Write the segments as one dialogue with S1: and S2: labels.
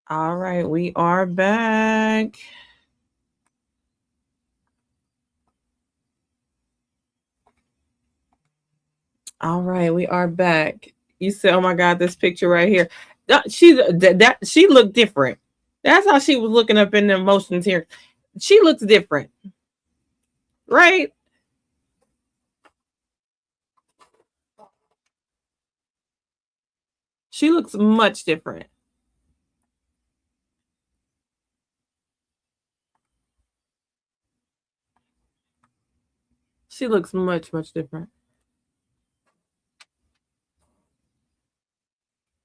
S1: All right, we are back. All right, we are back. You said, "Oh my God, this picture right here." She looked different. That's how she was looking up in the emotions here. She looks different, right? She looks much different. She looks much different.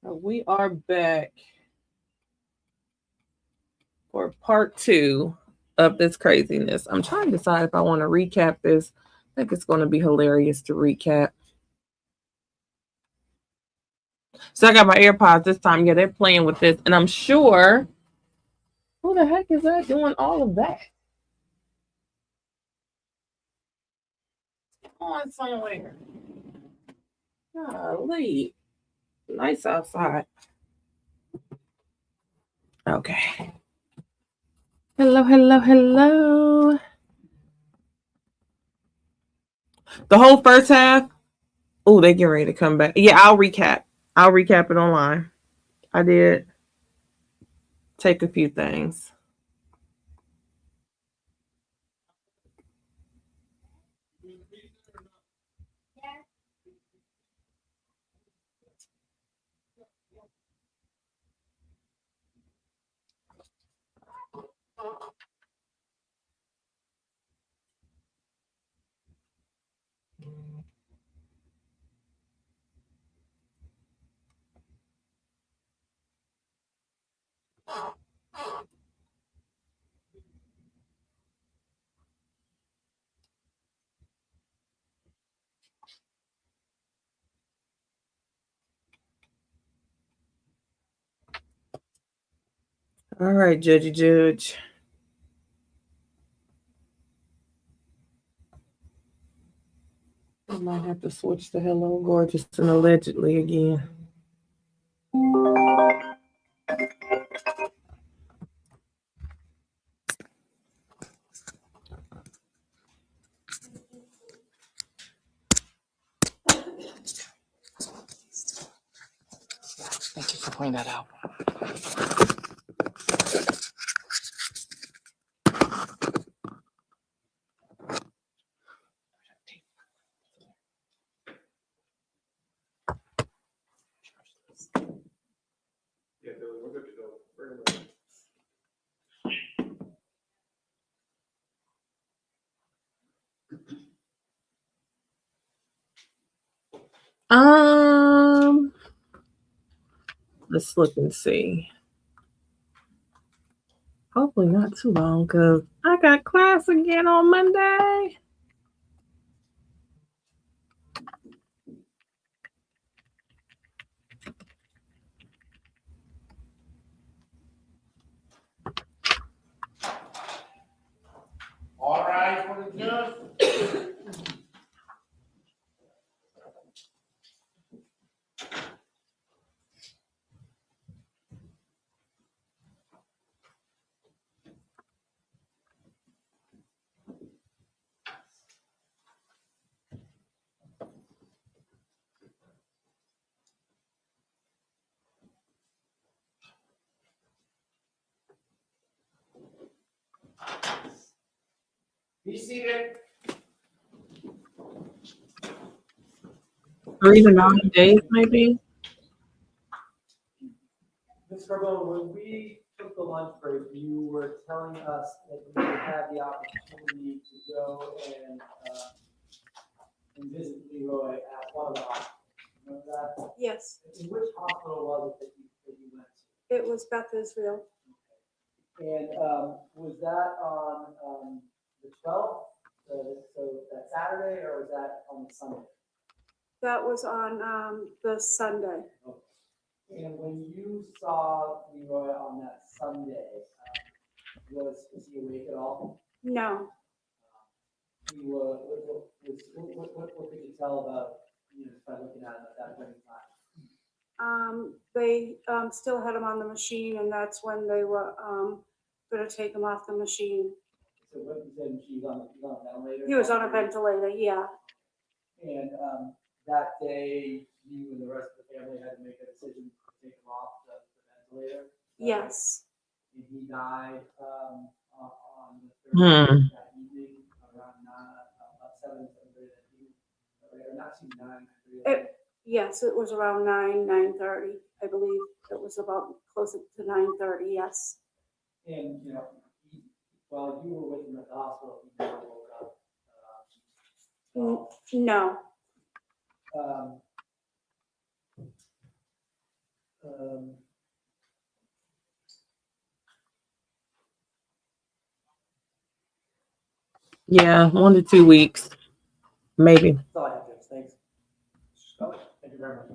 S1: We are back for part two of this craziness. I'm trying to decide if I want to recap this. I think it's going to be hilarious to recap. So I got my AirPods this time. Yeah, they're playing with this, and I'm sure. Who the heck is that doing all of that? On somewhere. Golly. Nice outside. Okay. Hello. The whole first half. Oh, they get ready to come back. Yeah, I'll recap. I'll recap it online. I did take a few things. All right, Judge. I might have to switch to Hello Gorgeous and allegedly again. Thank you for pointing that out. Um, let's look and see. Hopefully not too long because I got class again on Monday.
S2: All right, for the judge. Be seated.
S1: 3 to 9 days, maybe.
S2: Ms. Carbone, when we took the lunch break, you were telling us that we had the opportunity to go and visit Leroy at one of the hospitals. Remember that?
S3: Yes,
S2: In which hospital was it that you went to?
S3: it was Beth Israel.
S2: And was that on the 12th? So that Saturday, or was that on the Sunday?
S3: That was on the Sunday.
S2: Okay. And when you saw Leroy on that Sunday, was he awake at all?
S3: No,
S2: He was, what could you tell about, just by looking at him at that point in time?
S3: They still had him on the machine, and that's when they were gonna take him off the machine.
S2: So what you said, he's on a ventilator?
S3: He was on a ventilator, yeah.
S2: And, that day, you and the rest of the family had to make a decision to take him off the ventilator?
S3: Yes,
S2: And he died, on the
S1: Hmm.
S2: 30th that evening, around 7:30 that evening. Or not 9:30.
S3: yes, it was around 9:30, I believe. It was about closer to 9:30, yes.
S2: And, while you were with him at the hospital, he never woke up.
S3: No,
S2: Um, um,
S1: Yeah, 1 to 2 weeks, maybe.
S2: That's all I have, James. Thanks. Thank you very much.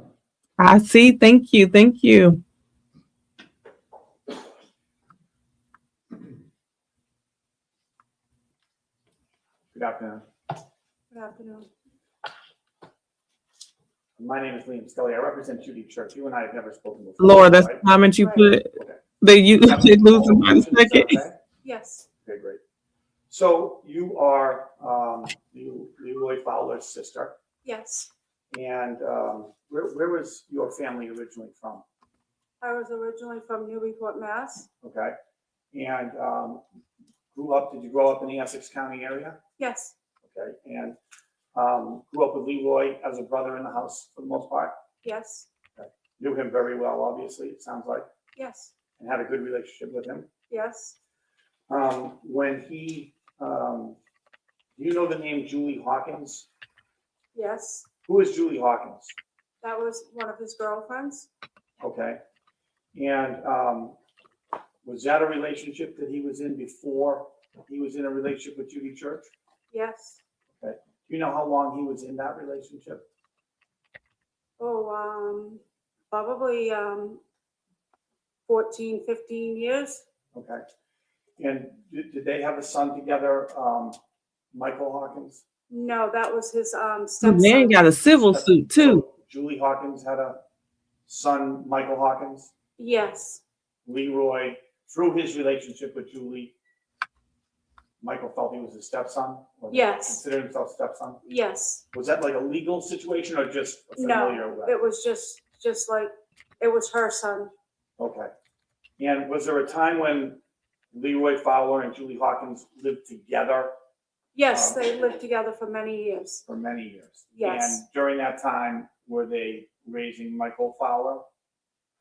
S1: I see. Thank you. Thank you.
S4: Good afternoon.
S3: good afternoon.
S4: My name is Liam Scully. I represent Judy Church. You and I have never spoken before.
S1: Lord, that's the
S4: right?
S1: comment you
S3: Right.
S1: put
S4: Okay.
S1: that you
S4: Have
S1: did
S4: any
S1: lose in
S4: follow-up
S1: 1
S4: questions? Is that
S1: second.
S4: okay?
S3: Yes,
S4: Okay, great. So you are Leroy Fowler's sister,
S3: yes.
S4: and where was your family originally from?
S3: I was originally from Newburyport, Mass.
S4: Okay, and did you grow up in the Essex County area?
S3: Yes,
S4: Okay, and grew up with Leroy as a brother in the house for the most part?
S3: yes,
S4: Knew him very well, obviously, it sounds like,
S3: yes,
S4: and had a good relationship with him.
S3: yes.
S4: When he, do you know the name Julie Hawkins?
S3: Yes,
S4: Who is Julie Hawkins?
S3: that was one of his girlfriends.
S4: Okay. And was that a relationship that he was in before he was in a relationship with Judy Church?
S3: Yes.
S4: Do you know how long he was in that relationship?
S3: Oh, probably 14, 15 years.
S4: Okay. And did they have a son together, Michael Hawkins?
S3: No, that was his
S1: The
S3: stepson.
S1: man got a civil suit too.
S4: So Julie Hawkins had a son, Michael Hawkins.
S3: Yes,
S4: Leroy, through his relationship with Julie, Michael felt he was his stepson? Or they
S3: Yes.
S4: Considered himself stepson?
S3: yes.
S4: Was that like a legal situation or just a
S3: No,
S4: familiar way?
S3: it was just like, it was her son.
S4: Okay. And was there a time when Leroy Fowler and Julie Hawkins lived together
S3: Yes, they lived together for many years.
S4: for many years?
S3: Yes.
S4: And during that time, were they raising Michael Fowler?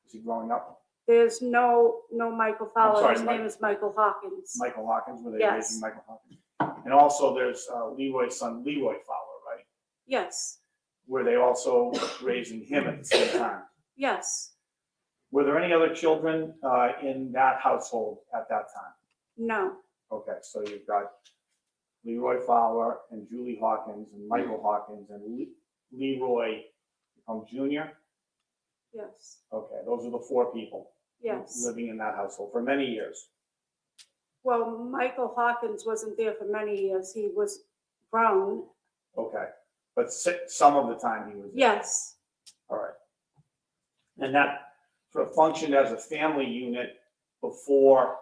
S4: Was he growing up?
S3: There's no Michael Fowler.
S4: sorry,
S3: His
S4: Mike-
S3: name is Michael Hawkins.
S4: Michael Hawkins, were they
S3: Yes.
S4: raising Michael Hawkins? And also there's Leroy's son, Leroy Fowler, right?
S3: Yes,
S4: Were they also raising him at the same time?
S3: yes.
S4: Were there any other children in that household at that time?
S3: No,
S4: Okay, so you've got Leroy Fowler and Julie Hawkins and Michael Hawkins and Leroy Jr.
S3: yes,
S4: Okay, those are the 4 people
S3: yes.
S4: living in that household for many years.
S3: Well, Michael Hawkins wasn't there for many years. He was grown.
S4: Okay, but some of the time he was there.
S3: Yes,
S4: All right. And that sort of functioned as a family unit before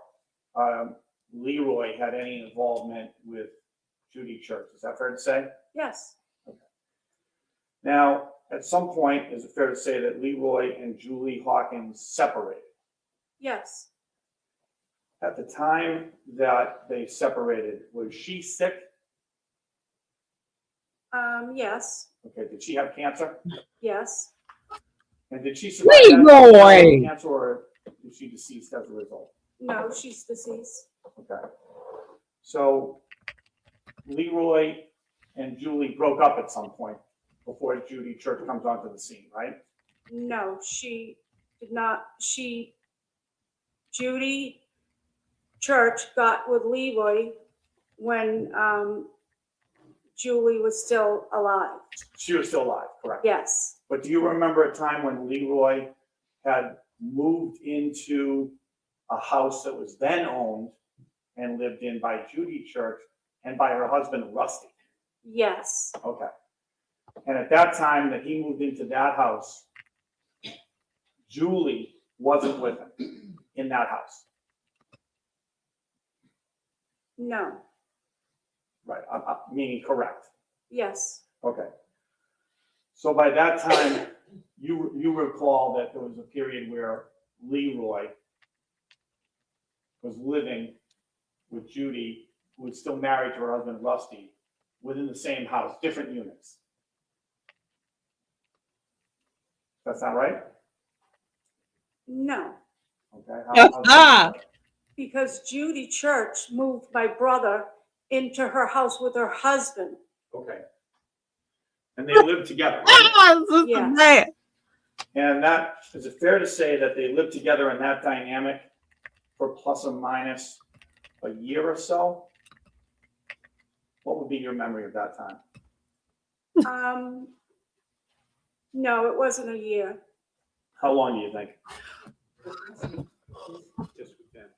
S4: Leroy had any involvement with Judy Church. Is that fair to say?
S3: yes,
S4: Now, at some point, is it fair to say that Leroy and Julie Hawkins separated?
S3: yes.
S4: At the time that they separated, was she sick?
S3: Yes,
S4: Okay, did she have cancer?
S3: yes.
S4: And did she survive that
S1: Leroy!
S4: cancer, or is she deceased as a result?
S3: No, she's deceased.
S4: Okay. So Leroy and Julie broke up at some point before Judy Church comes onto the scene, right?
S3: No, she did not. Judy Church got with Leroy when Julie was still alive.
S4: She was still alive, correct?
S3: Yes,
S4: But do you remember a time when Leroy had moved into a house that was then owned and lived in by Judy Church and by her husband, Rusty?
S3: yes,
S4: Okay. And at that time that he moved into that house, Julie wasn't with him in that house.
S3: No,
S4: Right, meaning correct.
S3: yes,
S4: Okay. So by that time, you recall that there was a period where Leroy was living with Judy, who was still married to her husband Rusty, within the same house, different units. That's not right?
S3: no,
S4: Okay. How's that?
S3: because Judy Church moved my brother into her house with her husband.
S4: Okay. And they lived together, right?
S3: Yeah.
S1: Yeah.
S4: And that, is it fair to say that they lived together in that dynamic for plus or minus a year or so? What would be your memory of that time?
S3: No, it wasn't a year.
S4: How long do you think?
S5: Yes, we can.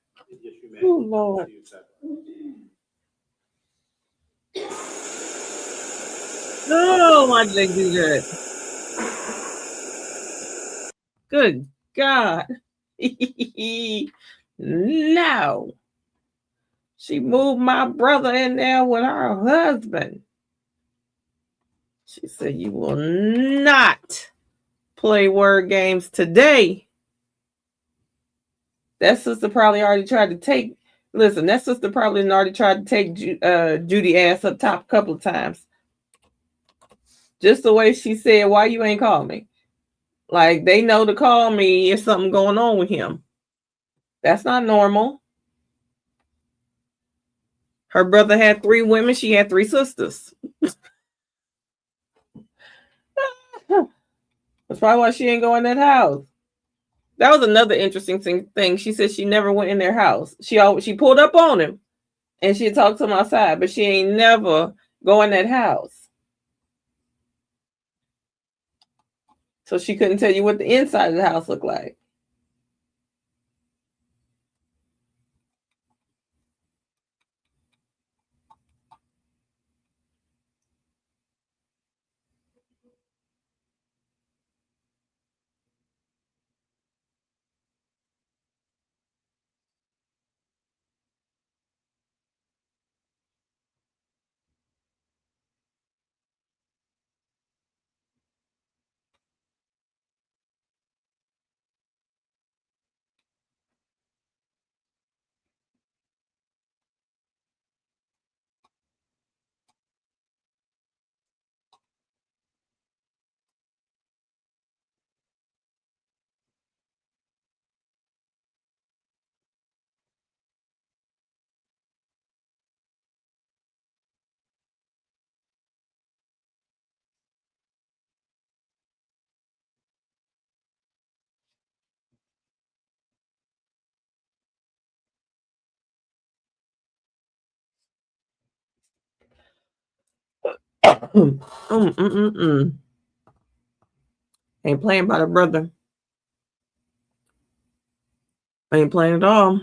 S5: Yes, you may.
S1: Oh, Lord.
S5: Use that.
S1: Oh, why did they do that? Good God. No. She moved my brother in there with her husband. She said, you will not play word games today. That sister probably already tried to take, listen, that sister probably already tried to take Judy ass up top a couple of times. Just the way she said, why you ain't call me? Like, they know to call me if something going on with him. That's not normal. Her brother had 3 women. She had 3 sisters. That's probably why she ain't go in that house. That was another interesting thing. She said she never went in their house. She pulled up on him and she talked to him outside, but she ain't never go in that house. So she couldn't tell you what the inside of the house looked like. Ain't playing by the brother. Ain't playing at all.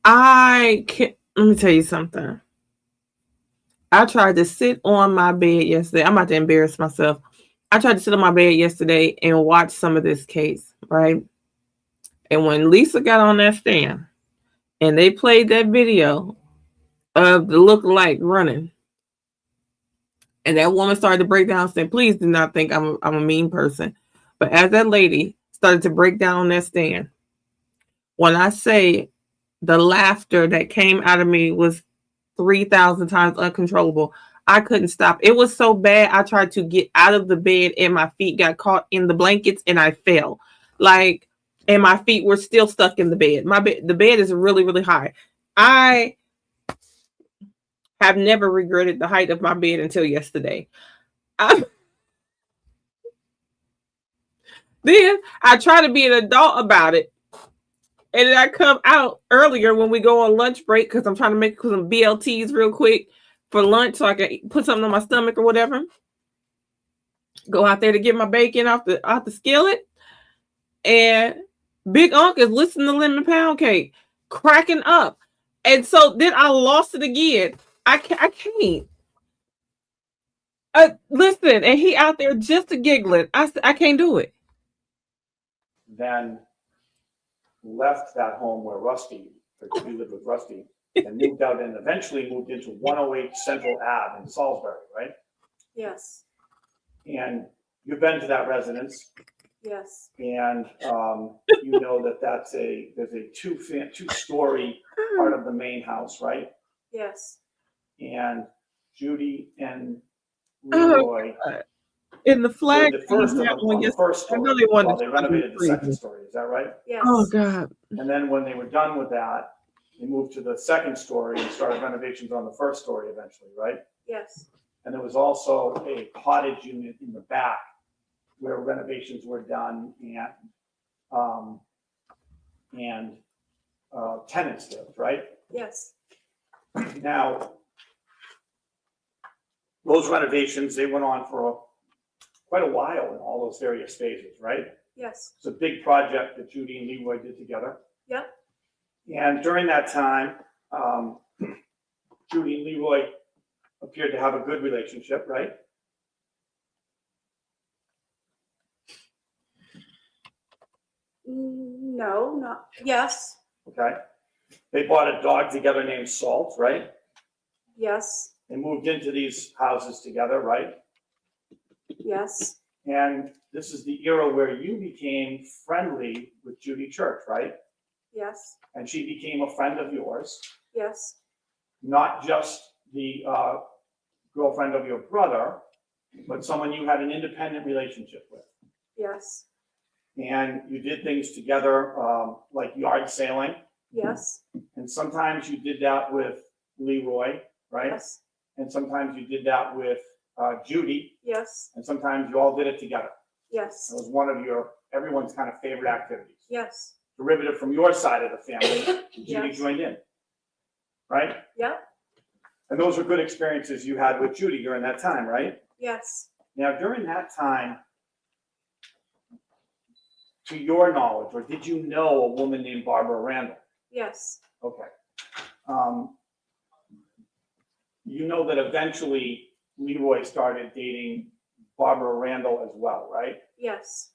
S1: Let me tell you something. I tried to sit on my bed yesterday. I'm about to embarrass myself. I tried to sit on my bed yesterday and watch some of this case, right? And when Lisa got on that stand and they played that video of the lookalike running, and that woman started to break down, saying, please do not think I'm a mean person. But as that lady started to break down on that stand, when I say the laughter that came out of me was 3,000 times uncontrollable, I couldn't stop. It was so bad. I tried to get out of the bed and my feet got caught in the blankets and I fell. And my feet were still stuck in the bed. The bed is really, really high. I have never regretted the height of my bed until yesterday. Then I try to be an adult about it. And then I come out earlier when we go on lunch break because I'm trying to make some BLTs real quick for lunch so I can put something on my stomach or whatever. Go out there to get my bacon off the skillet. And Big Unc is listening to Lemon Pound Cake, cracking up. And so then I lost it again. I can't. Listen, and he out there just a giggling. I can't do it.
S4: Then left that home where Rusty, or we lived with Rusty, and moved out and eventually moved into 108 Central Ave in Salisbury, right?
S3: Yes,
S4: And you've been to that residence,
S3: yes,
S4: and you know that there's a two-story part of the main house, right?
S3: yes,
S4: And Judy and
S1: Oh,
S4: Leroy
S1: in the flag.
S4: lived at first on the first
S1: I know
S4: story
S1: they wanted
S4: while
S1: to
S4: they renovated the
S1: freeze
S4: second
S1: me.
S4: story. Is that right?
S3: yes.
S1: Oh God.
S4: And then when they were done with that, they moved to the second story and started renovations on the first story eventually, right?
S3: Yes,
S4: And there was also a cottage unit in the back where renovations were done and tenants lived, right?
S3: yes,
S4: Now, those renovations, they went on for quite a while in all those various phases, right?
S3: yes,
S4: It's a big project that Judy and Leroy did together.
S3: yep,
S4: And during that time, Judy and Leroy appeared to have a good relationship, right?
S3: no, not, yes,
S4: Okay. They bought a dog together named Salt, right?
S3: yes,
S4: They moved into these houses together, right?
S3: yes,
S4: And this is the era where you became friendly with Judy Church, right?
S3: yes,
S4: And she became a friend of yours,
S3: yes,
S4: not just the girlfriend of your brother, but someone you had an independent relationship with.
S3: yes,
S4: And you did things together, like yard sailing.
S3: yes,
S4: And sometimes you did that with Leroy, right?
S3: yes,
S4: And sometimes you did that with Judy,
S3: yes,
S4: and sometimes you all did it together.
S3: yes,
S4: It was one of everyone's kind of favorite activities.
S3: yes,
S4: Derivative from your side of the family, Judy
S3: Yes.
S4: joined in, right?
S3: yep,
S4: And those were good experiences you had with Judy during that time, right?
S3: yes,
S4: Now, during that time, to your knowledge, or did you know a woman named Barbara Randall?
S3: yes,
S4: Okay. You know that eventually Leroy started dating Barbara Randall as well, right?
S3: yes,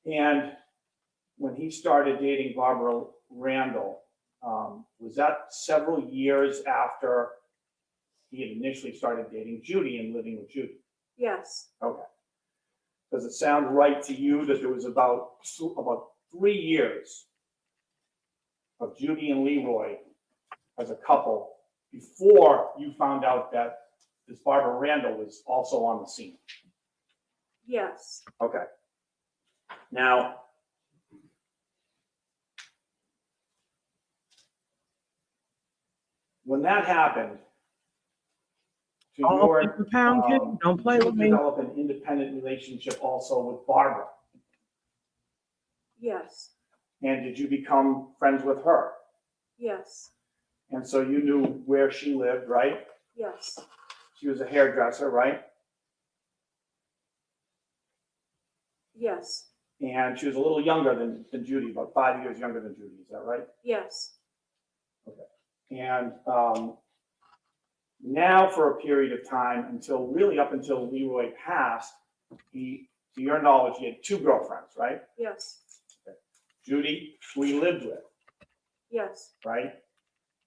S4: And when he started dating Barbara Randall, was that several years after he had initially started dating Judy and living with Judy?
S3: yes,
S4: Okay. Does it sound right to you that there was about 3 years of Judy and Leroy as a couple before you found out that this Barbara Randall was also on the scene?
S3: yes,
S4: Okay. Now, when that happened, to
S1: All
S4: your
S1: 50-pound kid. Don't play
S4: did
S1: with
S4: you
S1: me.
S4: develop an independent relationship also with Barbara?
S3: yes,
S4: And did you become friends with her?
S3: yes,
S4: And so you knew where she lived, right?
S3: yes,
S4: She was a hairdresser, right?
S3: yes,
S4: And she was a little younger than Judy, about 5 years younger than Judy. Is that right?
S3: yes,
S4: And now for a period of time, up until Leroy passed, to your knowledge, he had 2 girlfriends, right?
S3: yes,
S4: Judy, who he lived with,
S3: yes,
S4: right?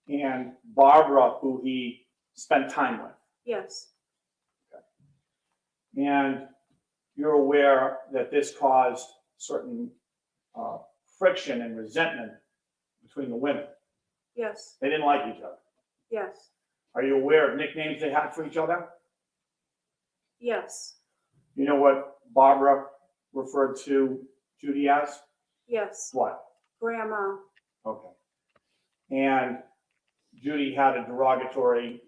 S4: And Barbara, who he spent time with.
S3: yes,
S4: And you're aware that this caused certain friction and resentment between the women.
S3: yes,
S4: They didn't like each other.
S3: yes,
S4: Are you aware of nicknames they had for each other?
S3: yes,
S4: You know what Barbara referred to Judy as?
S3: yes,
S4: What?
S3: grandma,
S4: Okay. And Judy had a derogatory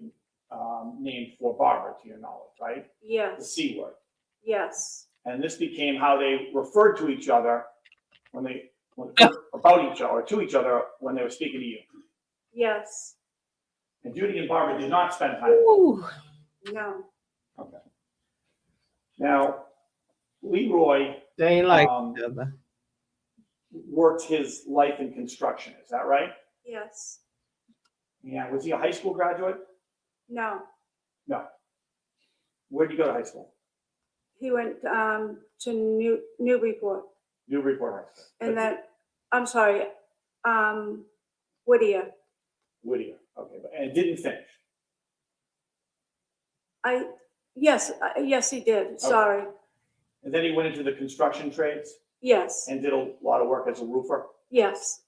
S4: name for Barbara, to your knowledge, right? The
S3: yes,
S4: C word.
S3: yes,
S4: And this became how they referred to each other about each other, or to each other when they were speaking to you.
S3: yes,
S4: And Judy and Barbara did not spend time together.
S1: Ooh.
S3: no,
S4: Okay. Now, Leroy
S1: They ain't like
S4: Um,
S1: each other.
S4: worked his life in construction. Is that right?
S3: yes,
S4: Yeah. Was he a high school graduate?
S3: No,
S4: No. Where did you go to high school?
S3: he went to Newburyport,
S4: Newburyport High School.
S3: and then, I'm sorry, Whittier.
S4: Whittier, okay, and didn't finish.
S3: Yes, he did, sorry.
S4: And then he went into the construction trades
S3: Yes,
S4: and did a lot of work as a roofer,
S3: yes,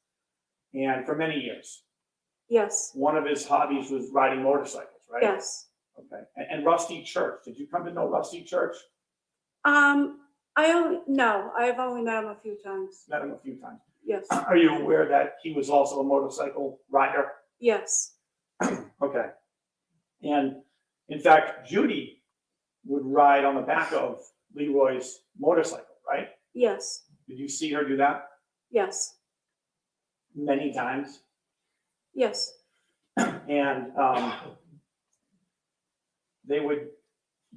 S4: and for many years.
S3: yes,
S4: One of his hobbies was riding motorcycles, right?
S3: yes.
S4: Okay, and Rusty Church, did you come to know Rusty Church?
S3: No, I've only met him a few times.
S4: Met him a few times.
S3: Yes,
S4: Are you aware that he was also a motorcycle rider?
S3: yes,
S4: Okay. And in fact, Judy would ride on the back of Leroy's motorcycle, right?
S3: yes,
S4: Did you see her do that
S3: yes,
S4: many times?
S3: yes,
S4: And they would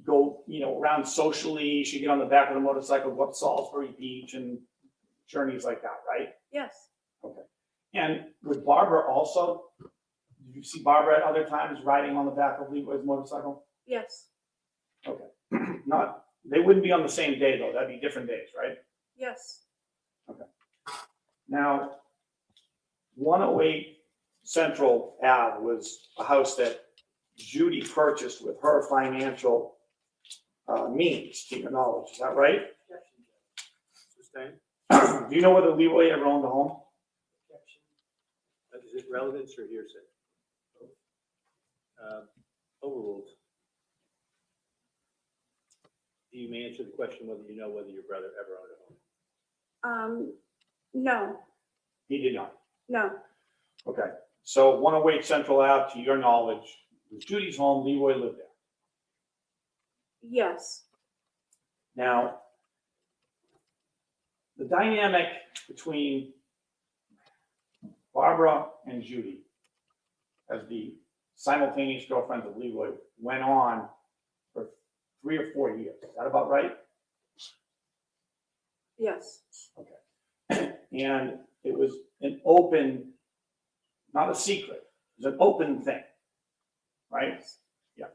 S4: go, around socially. She'd get on the back of the motorcycle, go up Salisbury Beach and journeys like that, right?
S3: yes,
S4: Okay. And with Barbara also, did you see Barbara at other times riding on the back of Leroy's motorcycle?
S3: yes,
S4: They wouldn't be on the same day though. That'd be different days, right?
S3: yes,
S4: Now, 108 Central Ave was a house that Judy purchased with her financial means, to your knowledge. Is that right?
S5: Sustained?
S4: Do you know whether Leroy ever owned a home?
S5: Is it relevance or hearsay? Overruled. You may answer the question whether you know whether your brother ever owned a home.
S3: no,
S4: He did not.
S3: no,
S4: Okay. So 108 Central Ave, to your knowledge, was Judy's home. Leroy lived there.
S3: yes,
S4: Now, the dynamic between Barbara and Judy as the simultaneous girlfriends of Leroy went on for 3 or 4 years. Is that about right?
S3: yes,
S4: And it was an open, not a secret, it was an open thing, right? Yeah.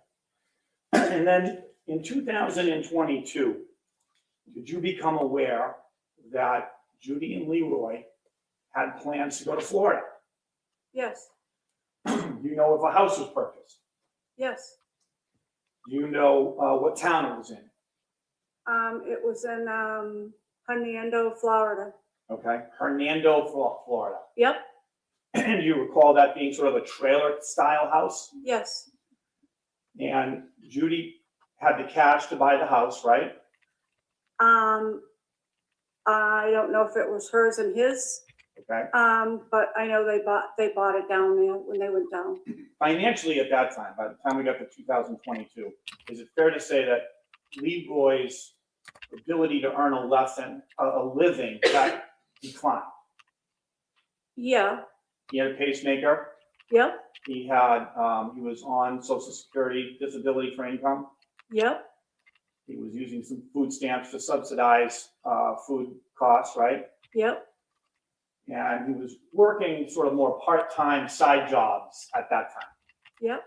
S4: And then in 2022, did you become aware that Judy and Leroy had plans to go to Florida?
S3: yes,
S4: Do you know if a house was purchased?
S3: yes.
S4: Do you know what town it was in?
S3: It was in Hernando, Florida.
S4: Okay, Hernando, Florida.
S3: Yep,
S4: And you recall that being sort of a trailer style house?
S3: yes,
S4: And Judy had the cash to buy the house, right?
S3: I don't know if it was hers and his,
S4: Okay.
S3: but I know they bought it down there when they went down.
S4: Financially at that time, by the time we got to 2022, is it fair to say that Leroy's ability to earn a living got declined?
S3: Yeah,
S4: He had a pacemaker.
S3: yep,
S4: He had, he was on Social Security disability for income.
S3: yep,
S4: He was using some food stamps to subsidize food costs, right?
S3: yep,
S4: And he was working sort of more part-time side jobs at that time.
S3: yep,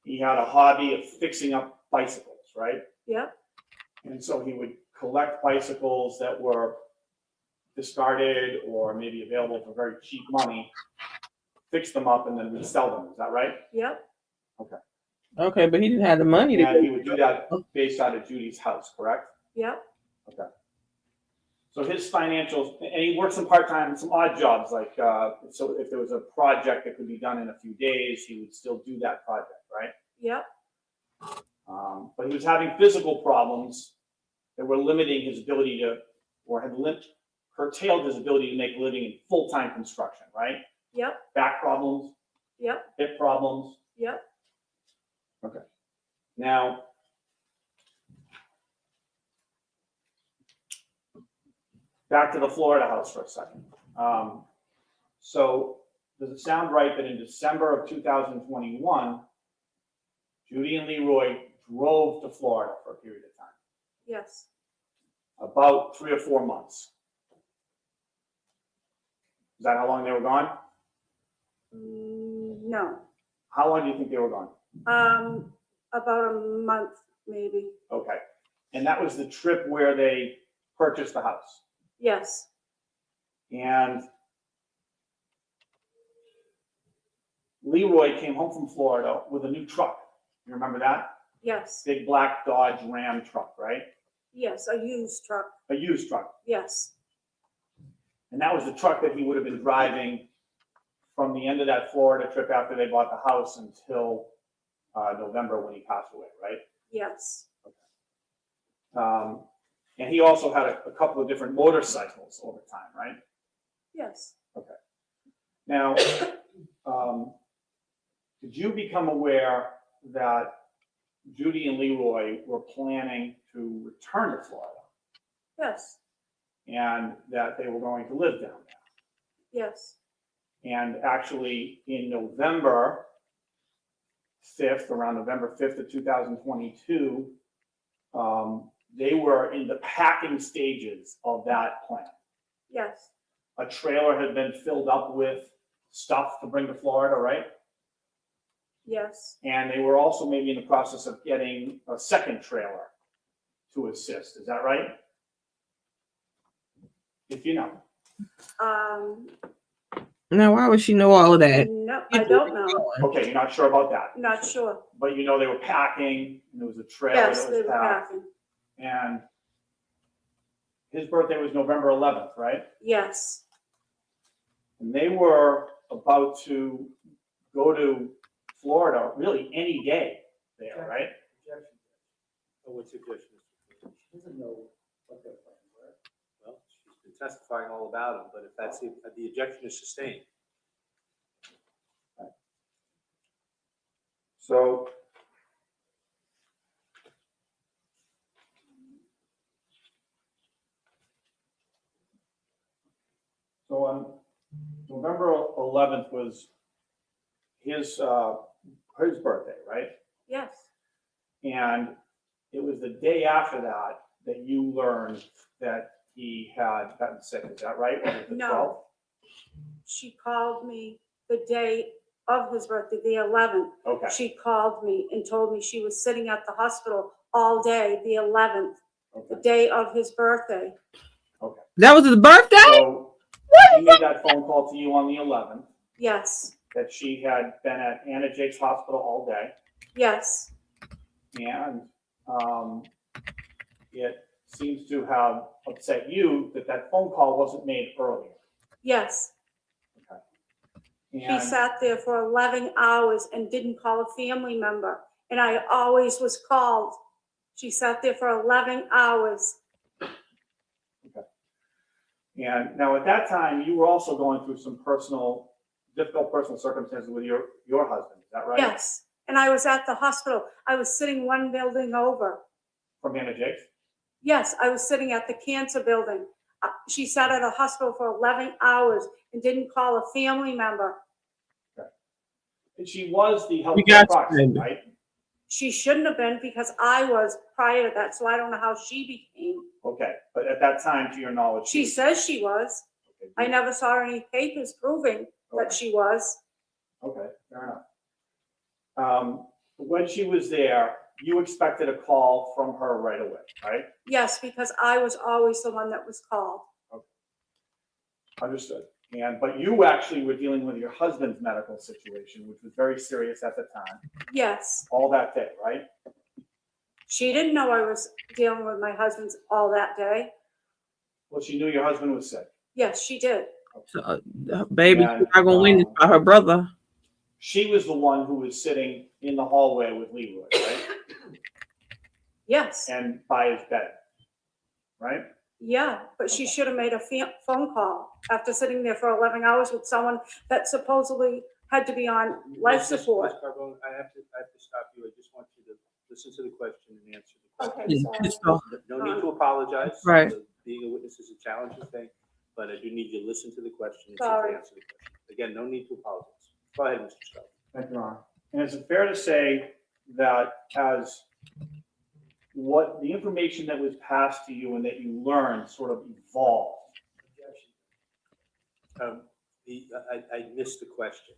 S4: He had a hobby of fixing up bicycles, right?
S3: yep,
S4: And so he would collect bicycles that were discarded or maybe available for very cheap money, fix them up, and then resell them. Is that right?
S3: yep,
S1: Okay, but he didn't have the money to
S4: And he would do that based out of Judy's house, correct?
S3: yep,
S4: Okay. So his financials, and he worked some part-time, some odd jobs, like, so if there was a project that could be done in a few days, he would still do that project, right?
S3: yep,
S4: But he was having physical problems that were limiting his ability to, or had curtailed his ability to make a living in full-time construction, right?
S3: yep,
S4: Back problems,
S3: yep,
S4: hip problems.
S3: yep,
S4: Now, back to the Florida house for a second. So does it sound right that in December of 2021, Judy and Leroy drove to Florida for a period of time?
S3: yes.
S4: About 3 or 4 months. Is that how long they were gone?
S3: No,
S4: How long do you think they were gone?
S3: About a month, maybe.
S4: Okay. And that was the trip where they purchased the house.
S3: Yes,
S4: And Leroy came home from Florida with a new truck. You remember that?
S3: yes,
S4: Big black Dodge Ram truck, right?
S3: yes, a used truck,
S4: A used truck.
S3: yes,
S4: And that was the truck that he would have been driving from the end of that Florida trip after they bought the house until November when he passed away, right?
S3: yes,
S4: And he also had a couple of different motorcycles over time, right?
S3: yes.
S4: Now, did you become aware that Judy and Leroy were planning to return to Florida
S3: Yes,
S4: and that they were going to live down there?
S3: yes,
S4: And actually, in November 5th, around November 5th of 2022, they were in the packing stages of that plan.
S3: yes,
S4: A trailer had been filled up with stuff to bring to Florida, right?
S3: yes.
S4: And they were also maybe in the process of getting a second trailer to assist. Is that right? If you know.
S1: Now, why would she know all of that?
S3: No, I don't know,
S4: Okay, you're not sure about that.
S3: not sure.
S4: But you know they were packing, and there was a trailer
S3: Yes,
S4: that
S3: they
S4: was
S3: were
S4: packed.
S3: packing,
S4: And his birthday was November 11th, right?
S3: yes,
S4: And they were about to go to Florida really any day there, right?
S2: Objection.
S5: What's your objection, Mr. Chairman?
S2: She doesn't know what their plans were.
S5: Well, she's been testifying all about them, but if that's the objection is sustained.
S4: So on November 11th was his birthday, right?
S3: yes,
S4: And it was the day after that that you learned that he had gotten sick. Is that right? Was it the
S3: No.
S4: 12th?
S3: she called me the day of his birthday, the 11th.
S4: Okay.
S3: She called me and told me she was sitting at the hospital all day, the 11th, the
S4: Okay.
S3: day of his birthday.
S1: That was his birthday?
S4: So she made that phone call to you on the 11th,
S3: Yes,
S4: that she had been at Anna Jake's hospital all day.
S3: yes,
S4: And it seems to have upset you that that phone call wasn't made earlier.
S3: yes. She
S4: And
S3: sat there for 11 hours and didn't call a family member, and I always was called. She sat there for 11 hours.
S4: and now at that time, you were also going through some difficult personal circumstances with your husband. Is that right?
S3: Yes, and I was at the hospital. I was sitting one building over.
S4: From Anna Jake's?
S3: Yes, I was sitting at the cancer building. She sat at a hospital for 11 hours and didn't call a family member.
S4: And she was the
S1: We
S4: healthcare
S1: got you,
S4: proxy,
S1: baby.
S4: right?
S3: She shouldn't have been because I was prior to that, so I don't know how she became.
S4: Okay, but at that time, to your knowledge.
S3: She says she was.
S4: Okay,
S3: I never saw any papers proving that
S4: Okay.
S3: she was.
S4: Okay, fair enough. When she was there, you expected a call from her right away, right?
S3: Yes, because I was always the one that was called.
S4: Understood. But you actually were dealing with your husband's medical situation, which was very serious at the time,
S3: Yes,
S4: all that day, right?
S3: she didn't know I was dealing with my husband's all that day.
S4: Well, she knew your husband was sick.
S3: Yes, she did.
S1: So, baby,
S4: And,
S1: she's not gonna win this by her brother.
S4: She was the one who was sitting in the hallway with Leroy, right?
S3: Yes,
S4: And by his bed, right?
S3: yeah, but she should have made a phone call after sitting there for 11 hours with someone that supposedly had to be on life support.
S5: Ms. Carbone, I have to stop you. I just want you to listen to the question and answer the question.
S3: Okay, sorry.
S5: No need to apologize.
S1: Right.
S5: Being a witness is a challenging thing, but I do need you to listen to the question and
S3: Sorry.
S5: simply answer the question. Again, no need to apologize. Go ahead, Mr. Scully.
S4: Thank you, Your Honor. And is it fair to say that as what the information that was passed to you and that you learned sort of evolved?
S2: Objection.
S5: I missed the question.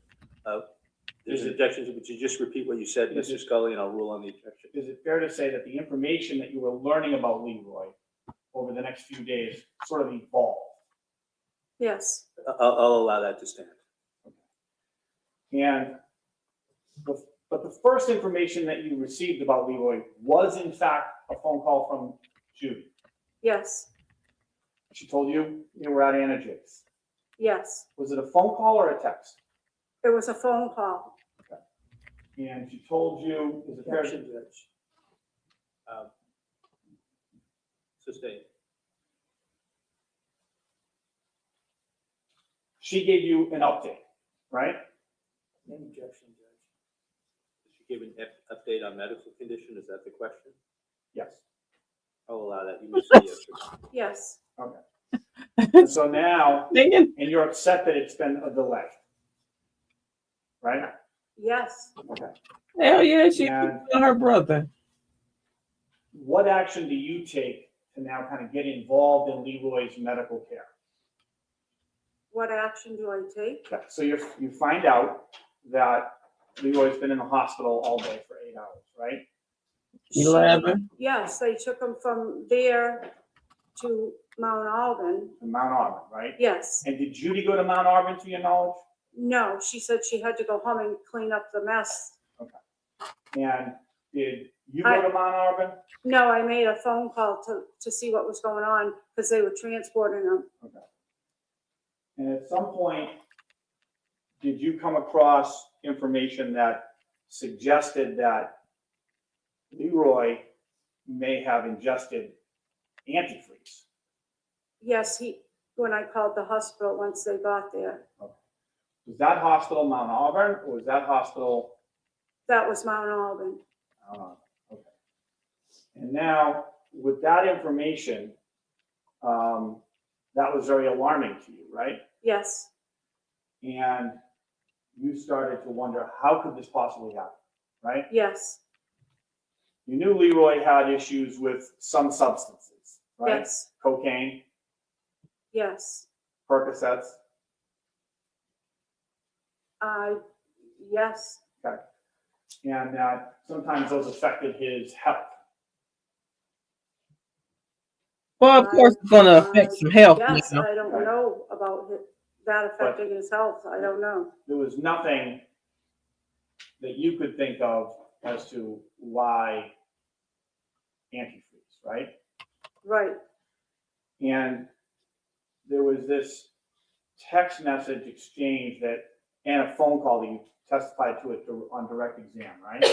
S5: There's objections, would you just repeat what you said, Mr. Scully, and I'll rule on the objection.
S4: Is it fair to say that the information that you were learning about Leroy over the next few days sort of evolved?
S3: Yes,
S5: I'll allow that to stand.
S4: And, but the first information that you received about Leroy was in fact a phone call from Judy.
S3: yes,
S4: She told you you were at Anna Jake's.
S3: yes.
S4: Was it a phone call or a text?
S3: It was a phone call.
S4: And she told you, is it fair to?
S5: Objection, Judge. Sustained.
S4: She gave you an update, right?
S5: No objection, Judge. Did she give an update on medical condition? Is that the question?
S4: Yes.
S5: I'll allow that. You may say yes or no.
S3: Yes,
S4: Okay. And so now,
S1: Thinking,
S4: and you're upset that it's been a delay, right?
S3: yes.
S4: Okay.
S1: hell yeah, she
S4: And
S1: her brother.
S4: what action do you take to now kind of get involved in Leroy's medical care?
S3: What action do I take?
S4: Okay, so you find out that Leroy's been in the hospital all day for 8 hours, right?
S1: 11.
S3: Yes, they took him from there to Mount Auburn.
S4: In Mount Auburn, right?
S3: Yes.
S4: And did Judy go to Mount Auburn to your knowledge?
S3: No, she said she had to go home and clean up the mess.
S4: And did you go to Mount Auburn?
S3: No, I made a phone call to see what was going on because they were transporting him.
S4: Okay. And at some point, did you come across information that suggested that Leroy may have ingested antifreeze?
S3: Yes, when I called the hospital once they got there.
S4: Was that hospital Mount Auburn or was that hospital?
S3: That was Mount Auburn.
S4: Okay. And now with that information, that was very alarming to you, right?
S3: Yes,
S4: And you started to wonder, how could this possibly happen, right?
S3: yes,
S4: You knew Leroy had issues with some substances, right?
S3: yes,
S4: Cocaine,
S3: yes.
S4: Percocets.
S3: Yes,
S4: Okay. And that sometimes those affected his health.
S1: Well, of course, it's going to affect some health.
S3: yes,
S1: You know?
S3: I don't know about that affecting his health. I don't know.
S4: There was nothing that you could think of as to why antifreeze, right?
S3: Right,
S4: And there was this text message exchange and a phone call that you testified to it on direct exam, right?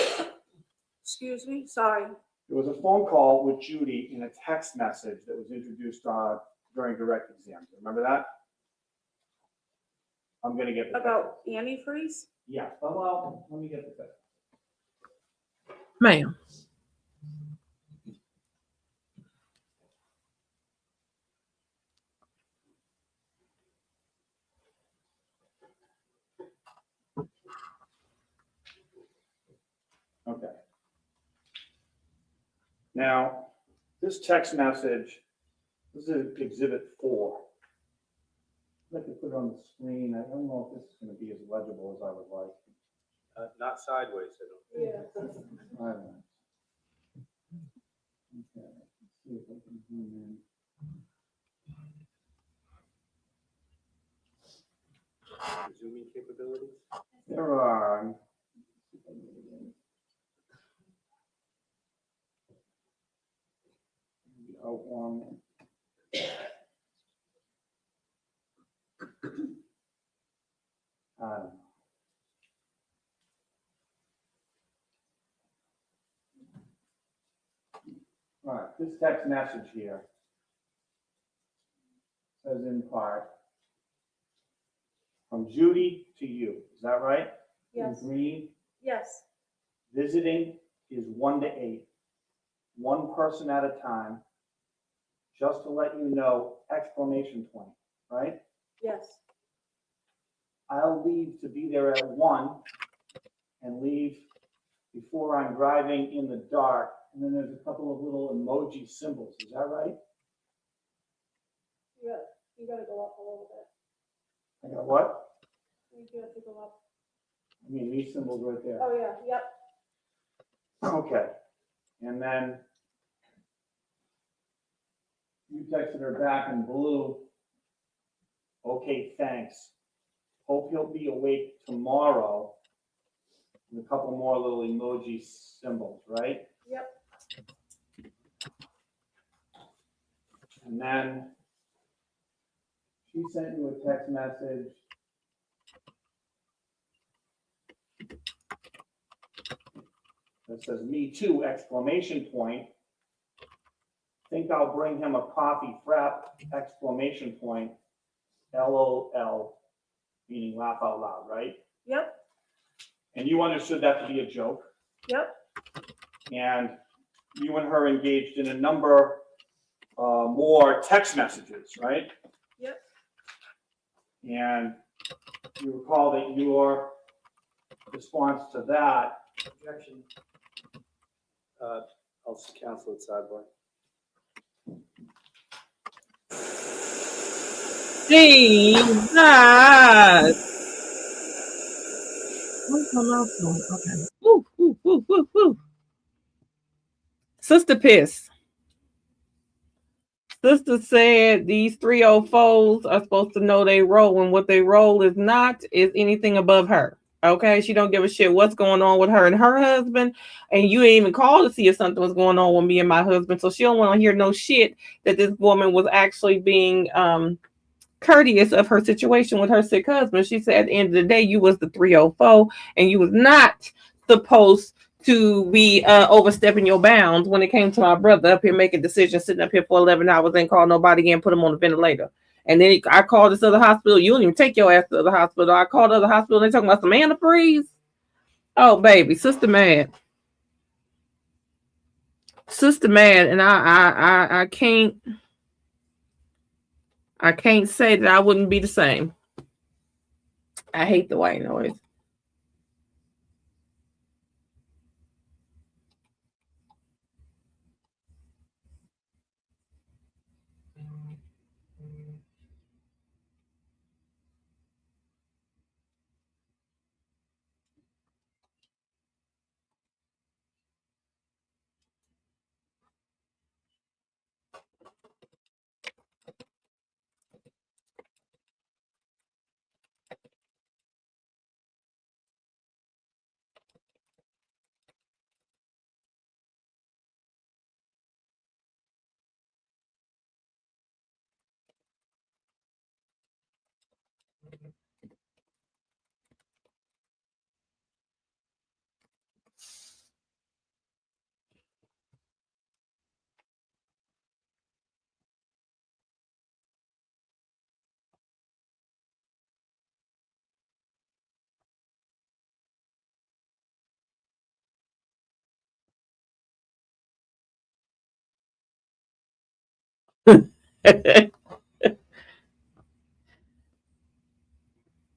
S3: excuse me, sorry.
S4: There was a phone call with Judy and a text message that was introduced during direct exam. Do you remember that? I'm gonna get the text.
S3: About antifreeze?
S4: Yeah, well, let me get the text.
S1: Ma'am.
S4: Okay. Now, this text message, this is exhibit 4. I'd like to put it on the screen. I don't know if this is going to be as legible as I would like.
S5: Not sideways, I don't.
S3: Yeah.
S4: I don't know. Okay, let's see if I can zoom
S5: Zooming capabilities?
S4: in. There are. Outline. I don't know. All right, this text message here says in part, from Judy to you, is that right?
S3: Yes,
S4: In green,
S3: yes,
S4: visiting is 1 to 8, one person at a time. Just to let you know, exclamation point, right?
S3: yes,
S4: I'll leave to be there at 1 and leave before I'm driving in the dark. And then there's a couple of little emoji symbols, is that right?
S3: yeah, you gotta go up a little bit.
S4: I got what?
S3: You have to go up
S4: I mean, these symbols right there.
S3: Oh, yeah, yep.
S4: Okay, and then you texted her back in blue. Okay, thanks. Hope you'll be awake tomorrow. And a couple more little emoji symbols, right?
S3: Yep.
S4: And then she sent you a text message. That says, me too, exclamation point. Think I'll bring him a coffee frap, exclamation point. LOL, meaning laugh out loud, right?
S3: Yep,
S4: And you understood that to be a joke.
S3: yep,
S4: And you and her engaged in a number more text messages, right?
S3: yep.
S4: And you recall that your response to that,
S2: Objection.
S5: I'll cancel it sidebar.
S1: Jesus. What's my mouth doing? Okay. Woo, woo, woo, woo, woo. Sister Piss. Sister said these 304s are supposed to know they role, and what they role is not is anything above her. Okay, she don't give a shit what's going on with her and her husband, and you ain't even called to see if something was going on with me and my husband. So she don't want to hear no shit that this woman was actually being courteous of her situation with her sick husband. She said at the end of the day, you was the 304, and you was not supposed to be overstepping your bounds when it came to my brother up here making decisions, sitting up here for 11 hours, ain't call nobody again, put him on the ventilator. And then I called this other hospital. You don't even take your ass to the other hospital. I called the other hospital. And they talking about some antifreeze. Oh, baby, sister mad. Sister mad, and I can't say that I wouldn't be the same. I hate the white noise.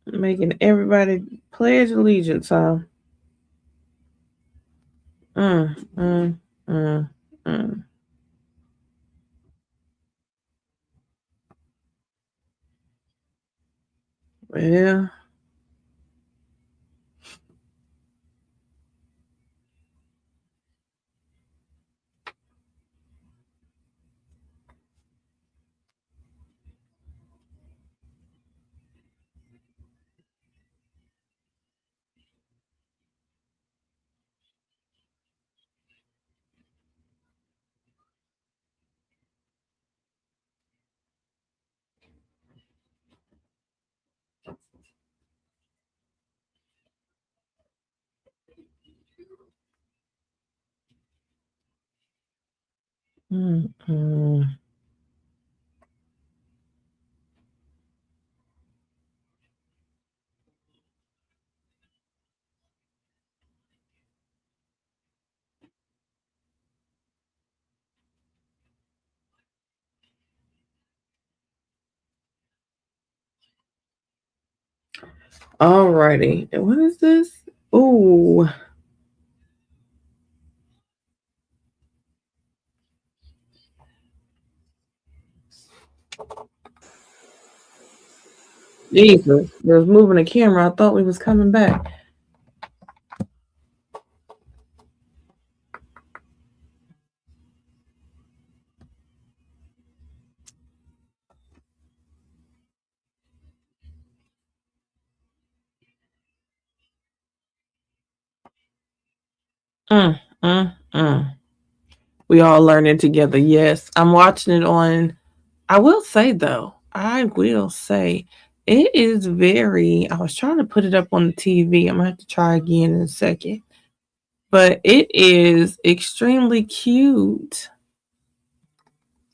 S1: Making everybody pledge allegiance, huh? Mm, mm, mm, mm. Well, mm, mm. Alrighty. What is this? Ooh. Jesus. They was moving the camera. I thought we was coming back. Mm. We all learning together. Yes, I'm watching it on. I will say though, it is very. I was trying to put it up on the TV. I'm gonna have to try again in a second. But it is extremely cute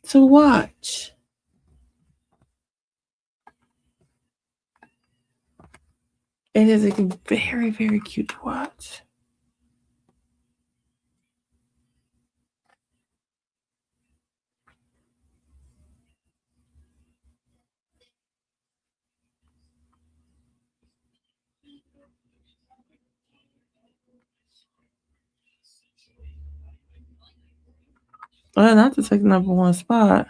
S1: to watch. It is very, very cute to watch. Well, not to take number one spot.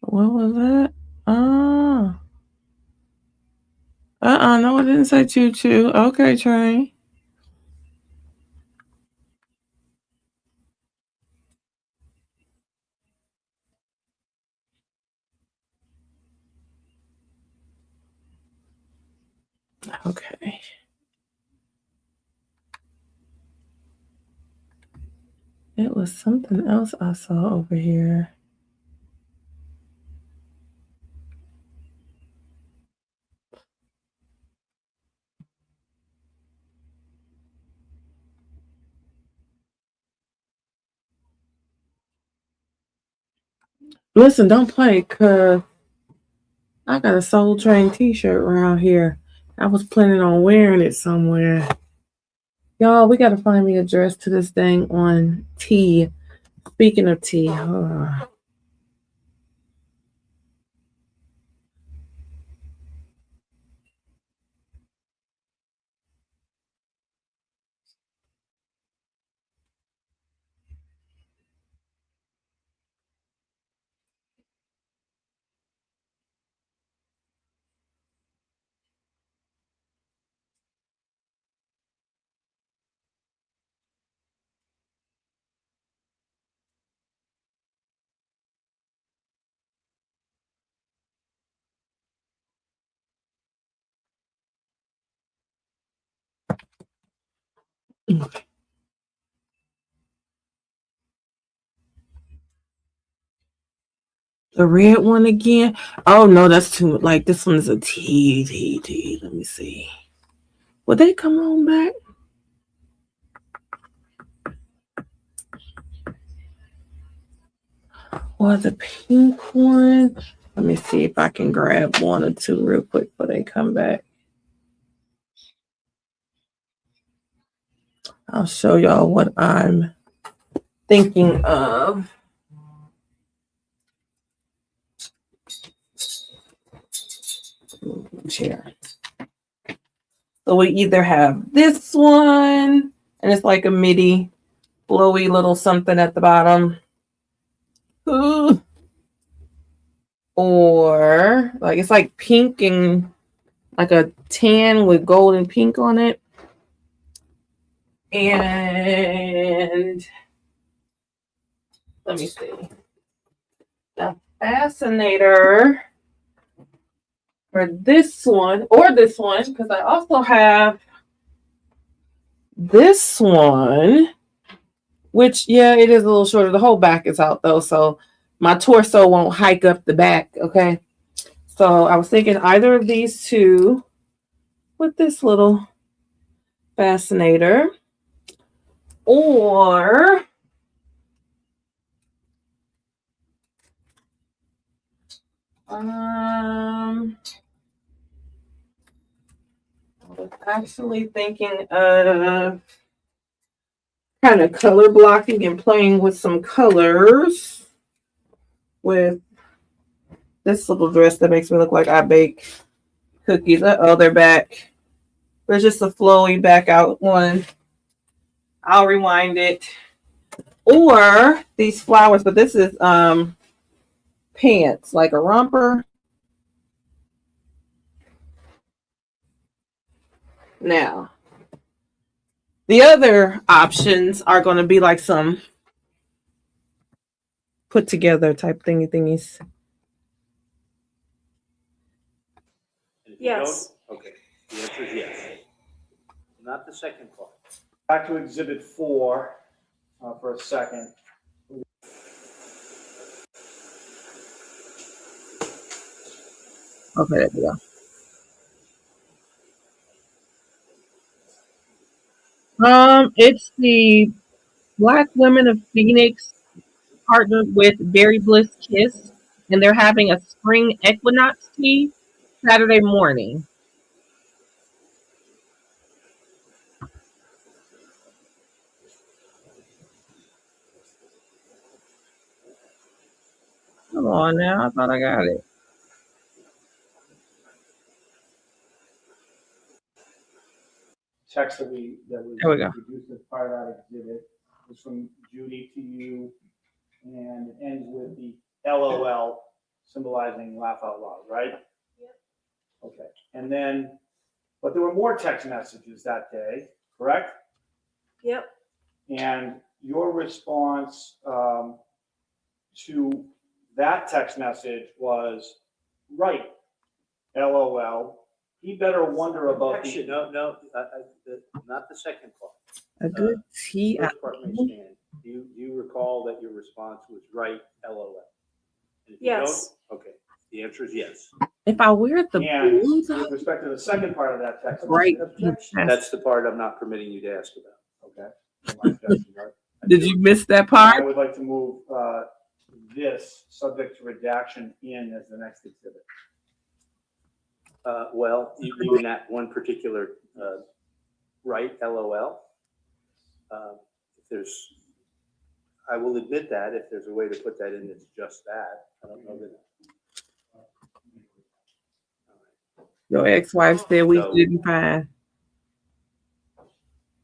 S1: What was that? No, it didn't say choo choo. Okay, train. Okay. It was something else I saw over here. Listen, don't play, cause I got a Soul Train T-shirt around here. I was planning on wearing it somewhere. Y'all, we gotta find me a dress to this thing on T. Speaking of T, the red one again. Oh no, that's too. Like this one is a T. Let me see. Will they come on back? Or the pink one? Let me see if I can grab one or two real quick before they come back. I'll show y'all what I'm thinking of. Chair. So we either have this one, and it's like a midi, flowy little something at the bottom. Ooh. Or like it's like pink and like a tan with gold and pink on it. And let me see. The fascinator for this one or this one, because I also have this one, which yeah, it is a little shorter. The whole back is out though, so my torso won't hike up the back. Okay, so I was thinking either of these two with this little fascinator, or I was actually thinking of kind of color blocking and playing with some colors with this little dress that makes me look like I bake cookies. Oh, they're back. There's just a flowy back out one. I'll rewind it. Or these flowers, but this is pants, like a romper. Now, the other options are going to be like some put together type thingies.
S5: you don't,
S3: Yes.
S5: okay, the answer is yes. Not the second part.
S4: Back to Exhibit 4 for a second.
S1: Okay, there we go. It's the Black Women of Phoenix partnered with Berry Bliss Kiss, and they're having a spring equinox tea Saturday morning. Come on now, I thought I got it.
S4: Text that was
S1: There we go.
S4: produced as part of that exhibit was from Judy to you, and it ends with the LOL symbolizing laugh out loud, right?
S3: Yep.
S4: Okay, and then, but there were more text messages that day, correct?
S3: Yep.
S4: And your response to that text message was, right, LOL. He better wonder about
S5: Actually,
S4: the.
S5: no, not the second part.
S1: A good tea.
S5: First part may stand. You recall that your response was right, LOL. And if you
S3: Yes.
S5: don't, okay, the answer is yes.
S1: If I wear the
S4: And
S1: blues
S4: with
S1: on,
S4: respect to the second part of that text.
S1: right?
S4: Objection.
S5: That's the part I'm not permitting you to ask about.
S4: Okay. So my objection, right?
S1: Did you miss that
S4: I
S1: part?
S4: would like to move this subject to redaction in as the next exhibit.
S5: Well, you mean that one particular, right, LOL? If there's, I will admit that if there's a way to put that in, it's just that. I don't know that.
S1: Your ex-wife said we
S5: So-
S1: didn't find.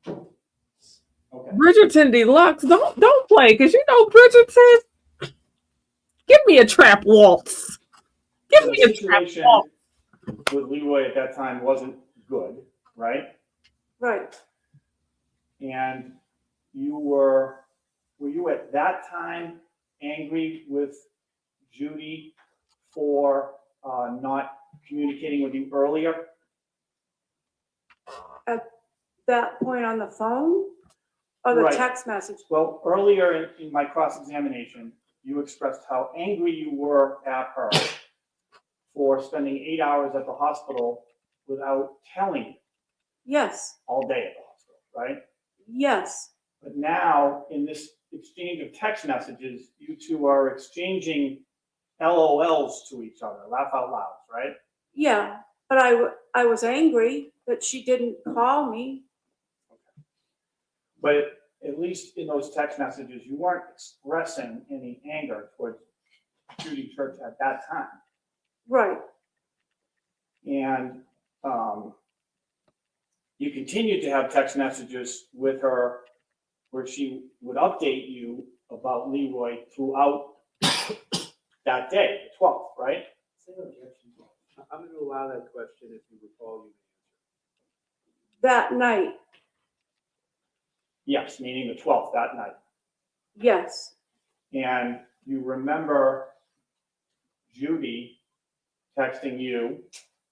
S4: Okay.
S1: Bridgerton Deluxe, don't play, because you know Bridgerton. Give me a trap waltz. Give
S4: So
S1: me
S4: the
S1: a trap
S4: situation
S1: waltz.
S4: with Leroy at that time wasn't good, right?
S3: Right.
S4: And were you at that time angry with Judy for not communicating with you earlier?
S3: At that point on the phone or the
S4: Right.
S3: text message?
S4: Well, earlier in my cross-examination, you expressed how angry you were at her for spending 8 hours at the hospital without telling you
S3: Yes.
S4: all day at the hospital, right?
S3: Yes.
S4: But now, in this exchange of text messages, you two are exchanging LOLs to each other, laugh out loud, right?
S3: Yeah. But I was angry that she didn't call me.
S4: But at least in those text messages, you weren't expressing any anger towards Judy Church at that time.
S3: Right.
S4: And you continued to have text messages with her where she would update you about Leroy throughout that day, the 12th, right?
S5: I'm going to allow that question if you recall you
S3: That night.
S4: Yes, meaning the 12th, that night.
S3: Yes.
S4: And you remember Judy texting you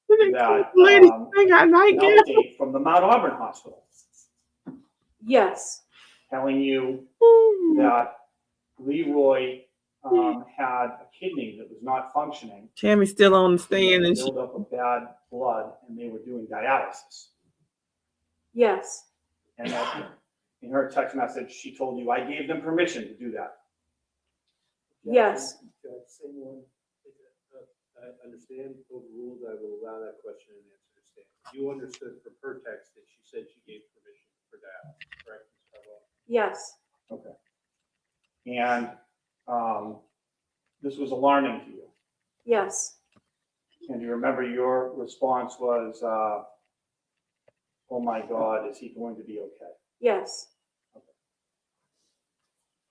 S4: that
S1: Lady, they got
S4: an
S1: nightgown.
S4: update from the Mount Auburn Hospital,
S3: Yes.
S4: telling you that Leroy had a kidney that was not functioning.
S1: Tammy's still on the stand, and she
S4: Build up of bad blood, and they were doing dialysis.
S3: Yes.
S4: And that in her text message, she told you, I gave them permission to do that.
S3: Yes.
S5: I understand overruled. I will allow that question and answer to stand. You understood from her text that she said she gave permission for dialysis, correct, Ms. Carvalho?
S3: Yes.
S4: Okay. And this was alarming to you.
S3: Yes.
S4: And you remember your response was, oh my God, is he going to be okay?
S3: Yes.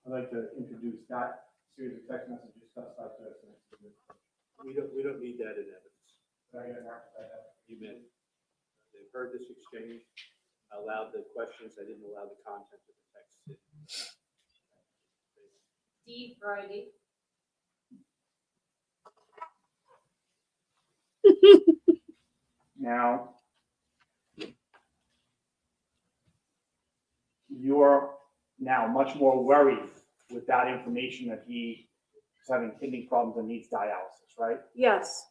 S4: I'd like to introduce that series of text messages discussed by the
S5: We don't need that in evidence. You meant they've heard this exchange. I allowed the questions. I didn't allow the content of the text.
S6: D Friday.
S4: Now, you're now much more worried with that information that he is having kidney problems and needs dialysis, right?
S3: Yes,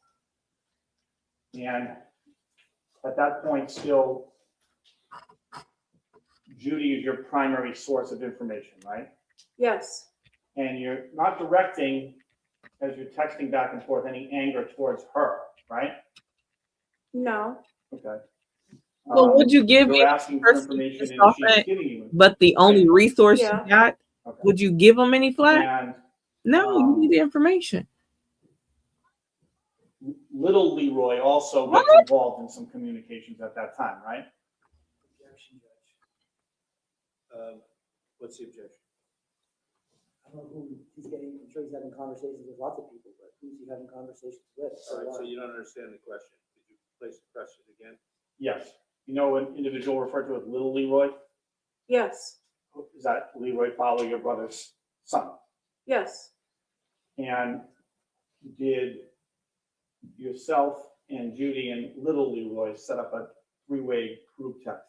S4: And at that point, still, Judy is your primary source of information, right?
S3: yes,
S4: And you're not directing, as you're texting back and forth, any anger towards her, right?
S3: no,
S4: Okay.
S1: Well, would you give
S4: You're
S1: any
S4: asking for
S1: person
S4: information
S1: pissed
S4: and
S1: off
S4: she's
S1: at-
S4: giving you.
S1: but the only resource
S3: Yeah.
S1: you got,
S4: Okay.
S1: would you give them any flack?
S4: And
S1: No, you need the information.
S4: little Leroy also gets
S1: What?
S4: involved in some communications at that time, right?
S2: Objection, Judge.
S5: What's the objection?
S2: I don't know who he's getting, I'm sure he's having conversations with lots of people, but who's he having conversations with?
S5: All right, so you don't understand the question. Could you place the question again?
S4: Yes. You know an individual referred to as little Leroy?
S3: yes,
S4: Is that Leroy Fowler, your brother's son?
S3: yes,
S4: And did yourself and Judy and little Leroy set up a three-way group text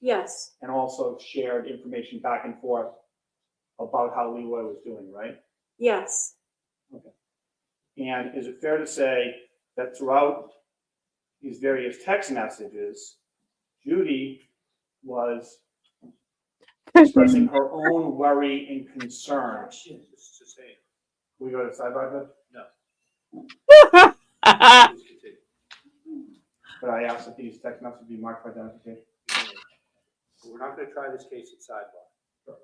S3: yes,
S4: and also shared information back and forth about how Leroy was doing, right?
S3: yes,
S4: And is it fair to say that throughout these various text messages, Judy was expressing her own worry and concern?
S2: Objection.
S5: Just sustain.
S4: We go to side by side,
S5: Please continue.
S4: but I asked that these text messages be marked for identification.
S5: We're not going to try this case at sidebar.
S6: So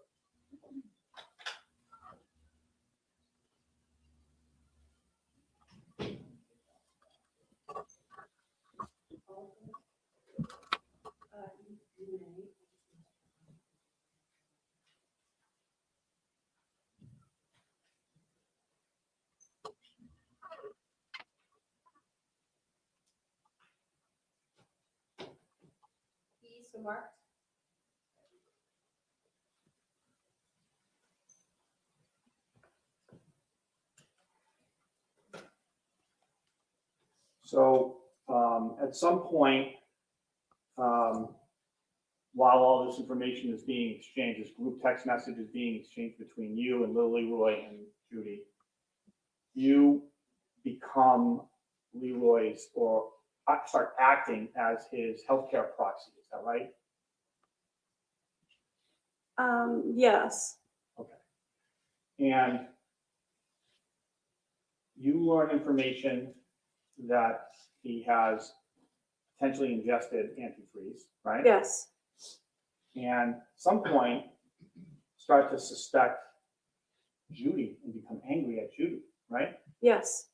S6: marked.
S4: So at some point, while all this information is being exchanged, this group text message is being exchanged between you and Lil Leroy and Judy, you become Leroy's, or start acting as his healthcare proxy. Is that right?
S3: yes,
S4: Okay. And you learn information that he has potentially ingested antifreeze, right?
S3: yes,
S4: And at some point, start to suspect Judy and become angry at Judy, right?
S3: yes,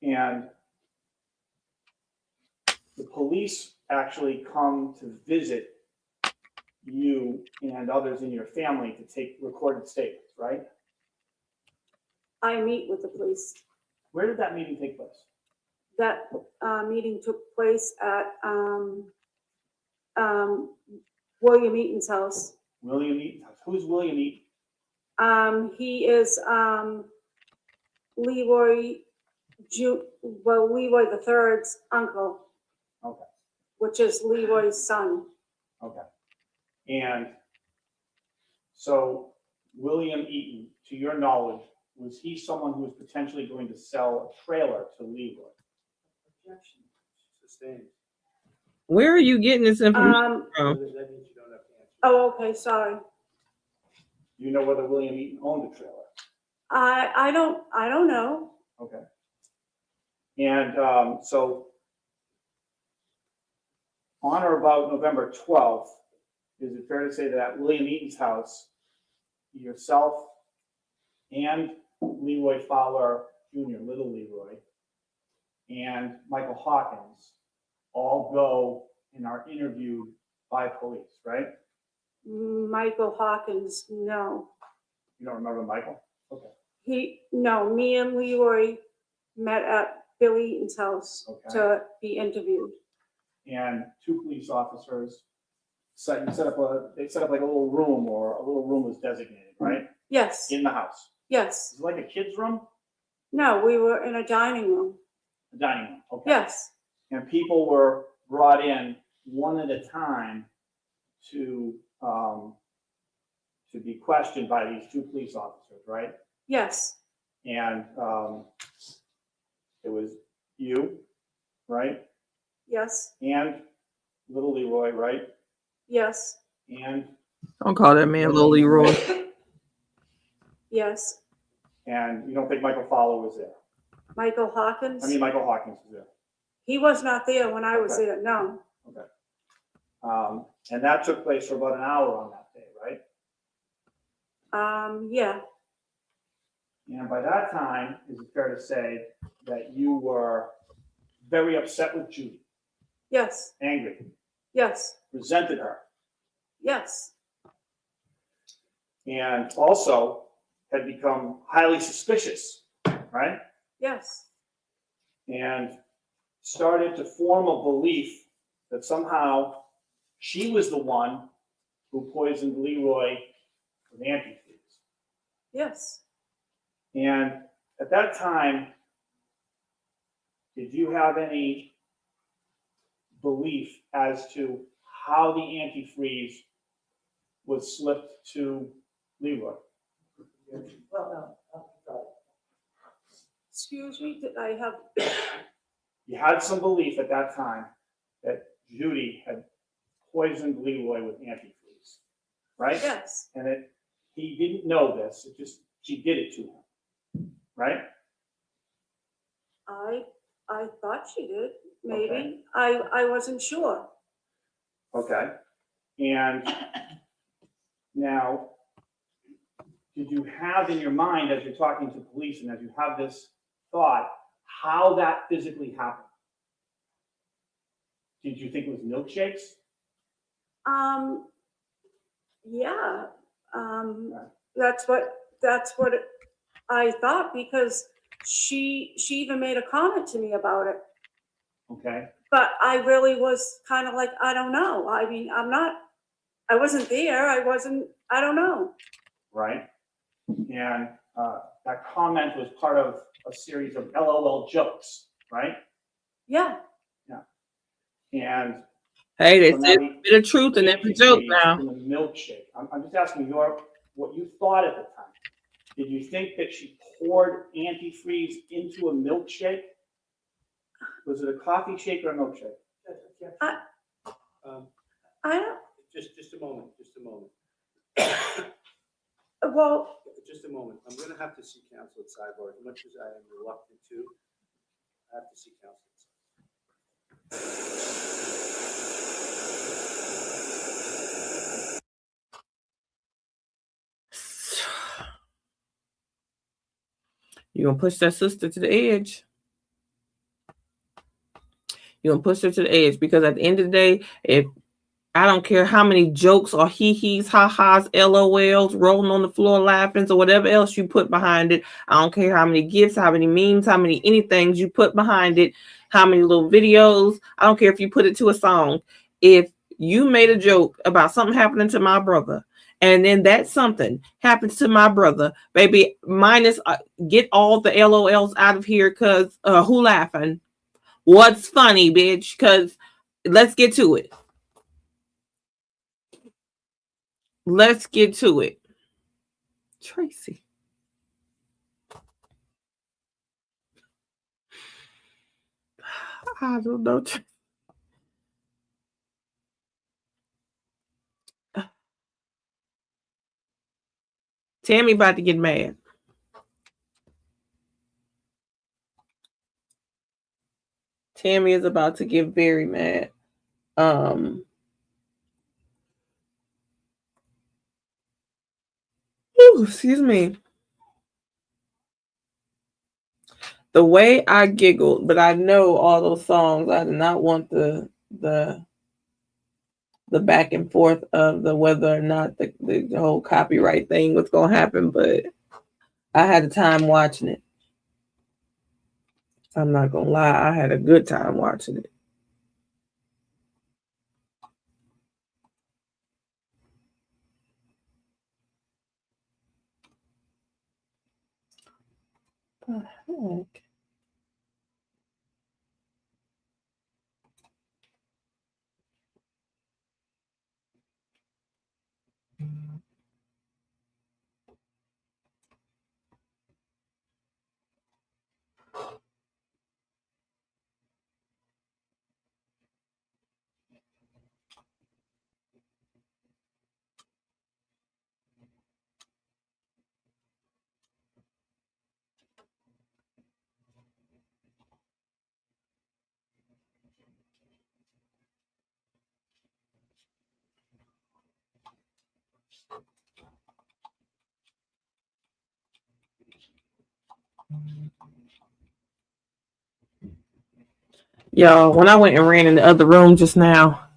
S4: And the police actually come to visit you and others in your family to take recorded statements, right?
S3: I meet with the police.
S4: Where did that meeting take place?
S3: That meeting took place at William Eaton's house.
S4: William Eaton. Who's William Eaton?
S3: He is Leroy Leroy the Third's uncle.
S4: Okay.
S3: Which is Leroy's son.
S4: Okay. And so William Eaton, to your knowledge, was he someone who was potentially going to sell a trailer to Leroy?
S2: Objection.
S5: Sustained.
S1: Where are you getting this information
S5: So
S1: from?
S5: that means you don't have to answer.
S3: Oh, okay, sorry.
S4: Do you know whether William Eaton owned a trailer?
S3: I don't know.
S4: Okay. And so on or about November 12th, is it fair to say that at William Eaton's house, yourself and Leroy Fowler Jr., little Leroy, and Michael Hawkins all go and are interviewed by police, right?
S3: Michael Hawkins, no.
S4: You don't remember Michael? Okay.
S3: Me and Leroy met at Billy Eaton's house
S4: Okay.
S3: to be interviewed.
S4: And two police officers set up like a little room, or a little room was designated, right?
S3: Yes,
S4: In the house.
S3: yes.
S4: Is it like a kid's room?
S3: No, we were in a dining room.
S4: A dining room? Okay.
S3: Yes,
S4: and people were brought in one at a time to be questioned by these two police officers, right?
S3: Yes,
S4: And it was you, right?
S3: yes,
S4: And little Leroy, right?
S3: yes,
S4: And
S1: Don't call that man Lil Leroy.
S3: yes.
S4: and you don't think Michael Fowler was there?
S3: Michael Hawkins?
S4: I mean, Michael Hawkins was there.
S3: He was not there when I was
S4: Okay.
S3: there, no.
S4: And that took place for about an hour on that day, right?
S3: Yeah,
S4: And by that time, is it fair to say that you were very upset with Judy,
S3: yes,
S4: angry,
S3: yes,
S4: resented her,
S3: yes,
S4: and also had become highly suspicious, right?
S3: yes,
S4: And started to form a belief that somehow she was the one who poisoned Leroy with antifreeze.
S3: yes.
S4: And at that time, did you have any belief as to how the antifreeze was slipped to Leroy?
S2: Well, no, sorry.
S3: Excuse me, did I have,
S4: You had some belief at that time that Judy had poisoned Leroy with antifreeze, right?
S3: yes,
S4: And that he didn't know this, it just, she did it to him, right?
S3: I thought she did,
S4: Okay.
S3: maybe. I wasn't sure.
S4: Okay. And now, did you have in your mind, as you're talking to police and as you have this thought, how that physically happened? Did you think it was milkshakes?
S3: Yeah, that's what I thought, because she even made a comment to me about it.
S4: Okay.
S3: But I really was kind of like, I don't know. I mean, I wasn't there. I don't know.
S4: Right. And that comment was part of a series of LOL jokes, right?
S3: Yeah,
S4: And
S1: Hey, they
S4: so
S1: said
S4: now
S1: a bit of truth in every joke now.
S4: in the milkshake. I'm just asking what you thought at the time. Did you think that she poured antifreeze into a milkshake? Was it a coffee shake or a milkshake?
S3: I don't,
S5: Just a moment,
S3: well,
S5: just a moment. I'm gonna have to see counsel at sidebar, as much as I am reluctant to. I have to see counsel at sidebar.
S1: You're gonna push that sister to the edge. You're gonna push her to the edge, because at the end of the day, if I don't care how many jokes or hee-hees, ha-has, LOLs, rolling on the floor laughing, or whatever else you put behind it. I don't care how many gifs, how many memes, how many anythings you put behind it, how many little videos. I don't care if you put it to a song. If you made a joke about something happening to my brother, and then that something happens to my brother, baby, minus get all the LOLs out of here, because who laughing? What's funny, bitch? Because let's get to it. Let's get to it. Tracy. I don't know. Tammy about to get mad. Tammy is about to get very mad. Excuse me. The way I giggled, but I know all those songs. I did not want the back and forth of the whether or not the whole copyright thing was gonna happen, but I had a time watching it. I'm not gonna lie, I had a good time watching it. The heck? Y'all, when I went and ran in the other room just now,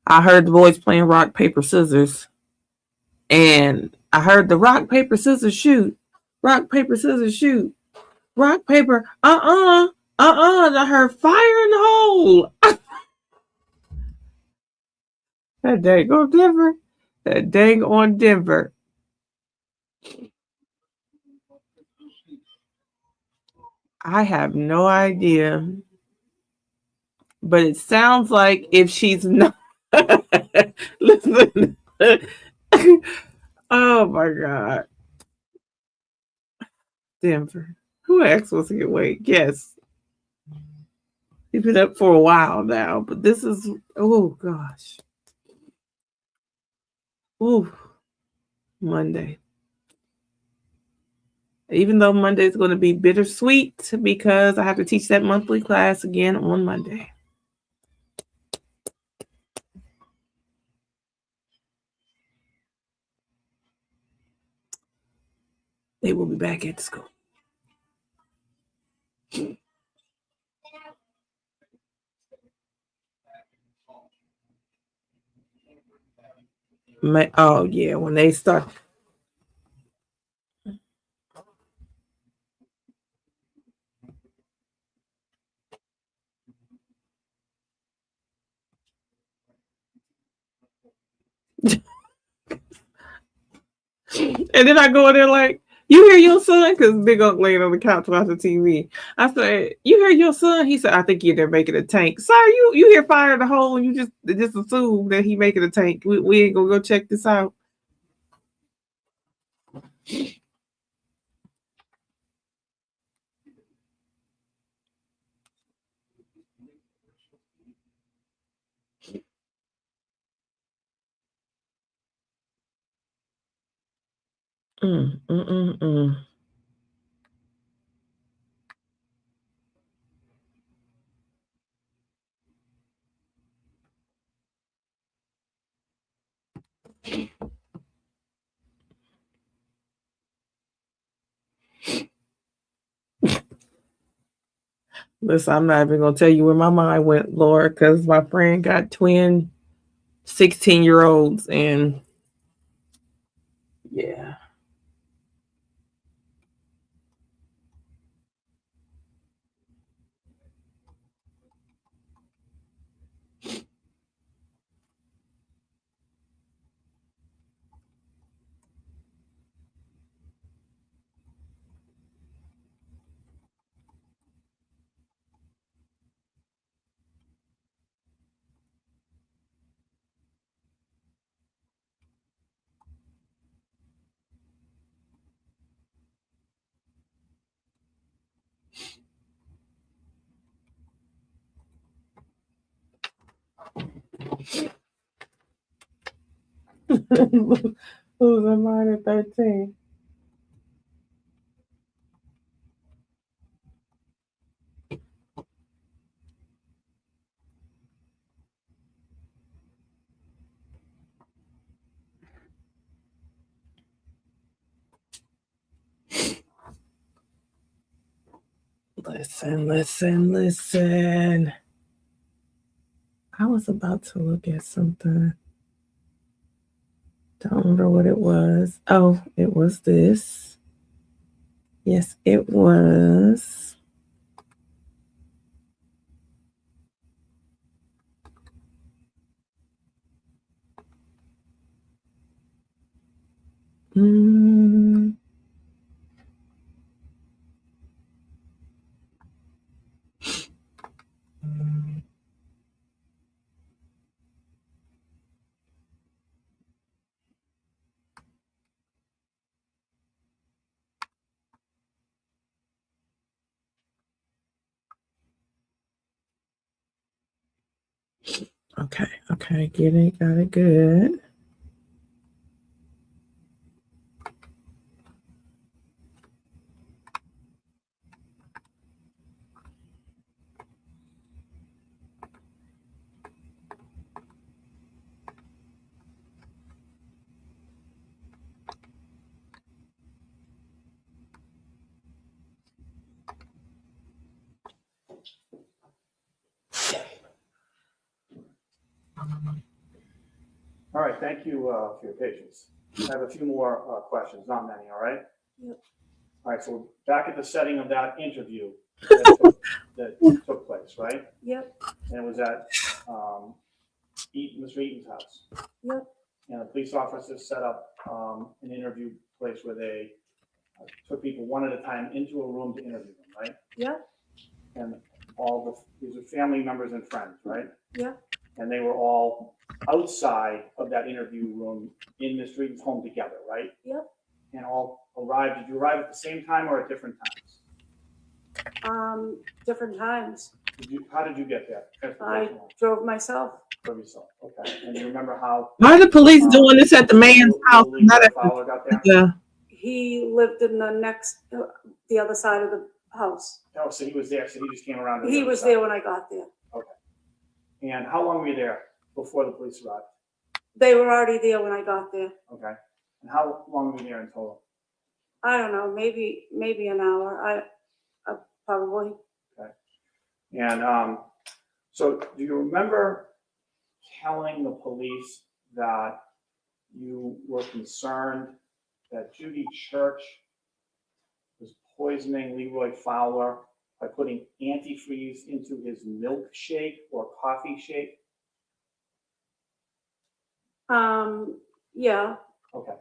S1: I heard the boys playing rock, paper, scissors. And I heard the rock, paper, scissors, shoot. Rock, paper, scissors, shoot. Rock, paper, And I heard fire in the hole. That dang on Denver. That dang on Denver. I have no idea. But it sounds like if she's not. Listen. Oh my God. Denver. Who else was here? Wait, yes. He's been up for a while now, but this is, oh gosh. Ooh, Monday. Even though Monday is going to be bittersweet because I have to teach that monthly class again on Monday. They will be back at school. Oh yeah, when they start. And then I go in there like, you hear your son? Because Big Unc laying on the couch watching TV. I said, you hear your son? He said, I think you're there making a tank. Sir, you hear fire in the hole and you just assume that he making a tank. We ain't gonna go check this out. Mm, mm, mm, mm. Listen, I'm not even gonna tell you where my mind went, Laura, because my friend got twin 16-year-olds, and yeah. Losing mine at 13. Listen. I was about to look at something. Don't remember what it was. Oh, it was this. Yes, it was. Mm. Okay, got it good.
S4: All right, thank you for your patience. I have a few more questions, not many, all right?
S3: Yep.
S4: All right, so we're back at the setting of that interview that took place, right?
S3: Yep,
S4: And it was at Mr. Eaton's house.
S3: yep,
S4: And the police officers set up an interview place where they took people one at a time into a room to interview them, right?
S3: yep,
S4: And these are family members and friends, right?
S3: yep.
S4: And they were all outside of that interview room in Mr. Eaton's home together, right?
S3: Yep.
S4: And all arrived, did you arrive at the same time or at different times?
S3: Different times.
S4: How did you get there?
S3: I
S4: Transportation-wise?
S3: drove myself.
S4: For yourself, okay. And you remember how?
S1: Why are the police doing this at the man's house?
S4: Leroy
S1: Not at
S4: Fowler got there?
S1: the,
S3: He lived in the other side of the house.
S4: Oh, so he was there, so he just came around. to the
S3: He
S4: other
S3: was
S4: side.
S3: there when I got there.
S4: And how long were you there before the police arrived?
S3: They were already there when I got there.
S4: Okay. And how long were you there in total?
S3: I don't know, maybe an hour. I probably.
S4: And so do you remember telling the police that you were concerned that Judy Church was poisoning Leroy Fowler by putting antifreeze into his milkshake or coffee shake?
S3: Yeah,
S4: Okay.